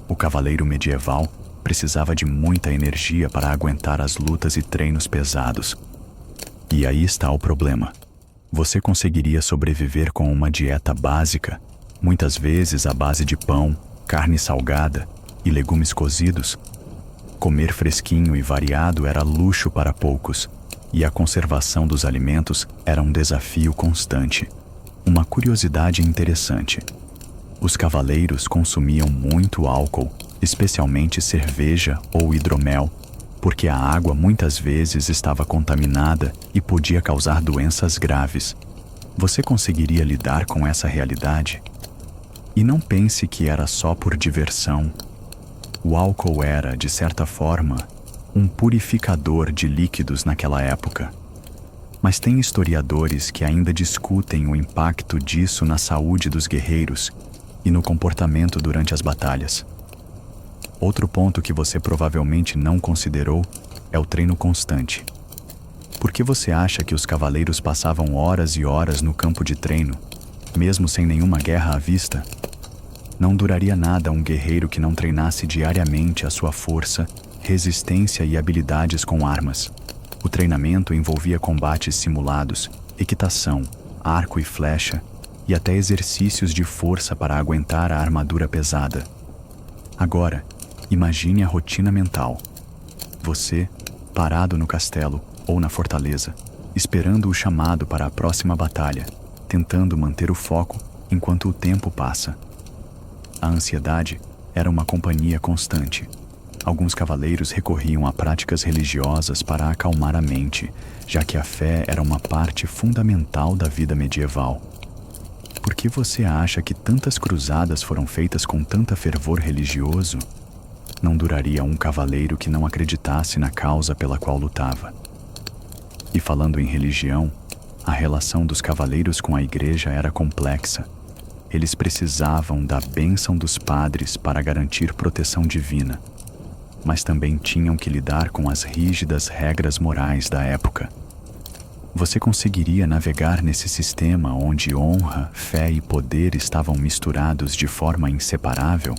O cavaleiro medieval precisava de muita energia para aguentar as lutas e treinos pesados. E aí está o problema. Você conseguiria sobreviver com uma dieta básica, muitas vezes à base de pão, carne salgada e legumes cozidos? Comer fresquinho e variado era luxo para poucos, e a conservação dos alimentos era um desafio constante. Uma curiosidade interessante: os cavaleiros consumiam muito álcool, especialmente cerveja ou hidromel, porque a água muitas vezes estava contaminada e podia causar doenças graves. Você conseguiria lidar com essa realidade? E não pense que era só por diversão. O álcool era, de certa forma, um purificador de líquidos naquela época. Mas tem historiadores que ainda discutem o impacto disso na saúde dos guerreiros e no comportamento durante as batalhas. Outro ponto que você provavelmente não considerou é o treino constante. Por que você acha que os cavaleiros passavam horas e horas no campo de treino, mesmo sem nenhuma guerra à vista? Não duraria nada um guerreiro que não treinasse diariamente a sua força, resistência e habilidades com armas. O treinamento envolvia combates simulados, equitação, arco e flecha, e até exercícios de força para aguentar a armadura pesada. Agora, imagine a rotina mental. Você, parado no castelo ou na fortaleza, esperando o chamado para a próxima batalha, tentando manter o foco enquanto o tempo passa. A ansiedade era uma companhia constante. Alguns cavaleiros recorriam a práticas religiosas para acalmar a mente, já que a fé era uma parte fundamental da vida medieval. Por que você acha que tantas cruzadas foram feitas com tanta fervor religioso? Não duraria um cavaleiro que não acreditasse na causa pela qual lutava. E falando em religião, a relação dos cavaleiros com a igreja era complexa. Eles precisavam da bênção dos padres para garantir proteção divina, mas também tinham que lidar com as rígidas regras morais da época. Você conseguiria navegar nesse sistema onde honra, fé e poder estavam misturados de forma inseparável?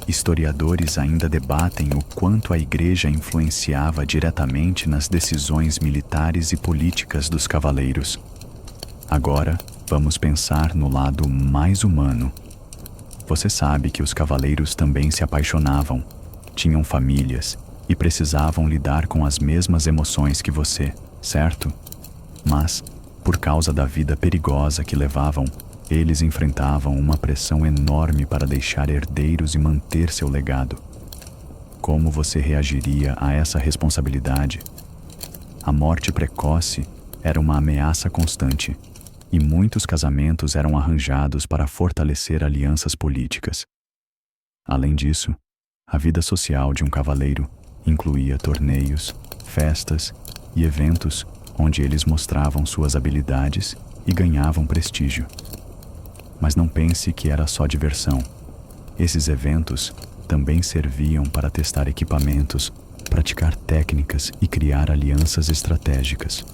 Historiadores ainda debatem o quanto a Igreja influenciava diretamente nas decisões militares e políticas dos cavaleiros. Agora, vamos pensar no lado mais humano. Você sabe que os cavaleiros também se apaixonavam, tinham famílias e precisavam lidar com as mesmas emoções que você, certo? Mas, por causa da vida perigosa que levavam, eles enfrentavam uma pressão enorme para deixar herdeiros e manter seu legado. Como você reagiria a essa responsabilidade? A morte precoce era uma ameaça constante, e muitos casamentos eram arranjados para fortalecer alianças políticas. Além disso, a vida social de um cavaleiro incluía torneios, festas e eventos onde eles mostravam suas habilidades e ganhavam prestígio. Mas não pense que era só diversão. Esses eventos também serviam para testar equipamentos, praticar técnicas e criar alianças estratégicas.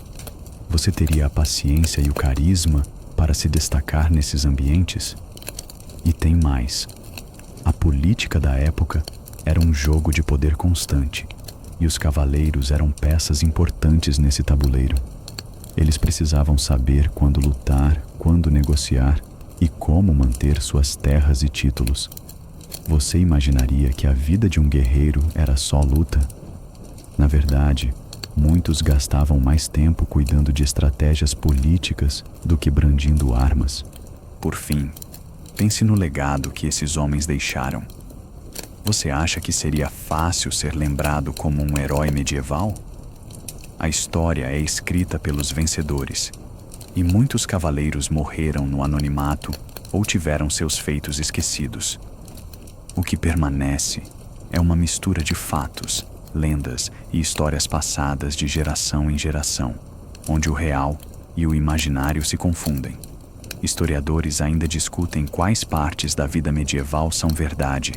Você teria a paciência e o carisma para se destacar nesses ambientes? E tem mais. A política da época era um jogo de poder constante, e os cavaleiros eram peças importantes nesse tabuleiro. Eles precisavam saber quando lutar, quando negociar e como manter suas terras e títulos. Você imaginaria que a vida de um guerreiro era só luta? Na verdade, muitos gastavam mais tempo cuidando de estratégias políticas do que brandindo armas. Por fim, pense no legado que esses homens deixaram. Você acha que seria fácil ser lembrado como um herói medieval? A história é escrita pelos vencedores, e muitos cavaleiros morreram no anonimato ou tiveram seus feitos esquecidos. O que permanece é uma mistura de fatos, lendas e histórias passadas de geração em geração, onde o real e o imaginário se confundem. Historiadores ainda discutem quais partes da vida medieval são verdade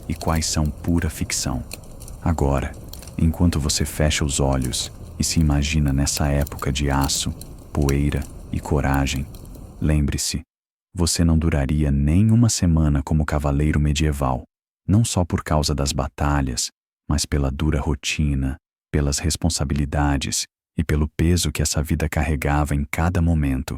e quais são pura ficção. Agora, enquanto você fecha os olhos e se imagina nessa época de aço, poeira e coragem, lembre-se, você não duraria nem uma semana como cavaleiro medieval, não só por causa das batalhas, mas pela dura rotina, pelas responsabilidades e pelo peso que essa vida carregava em cada momento.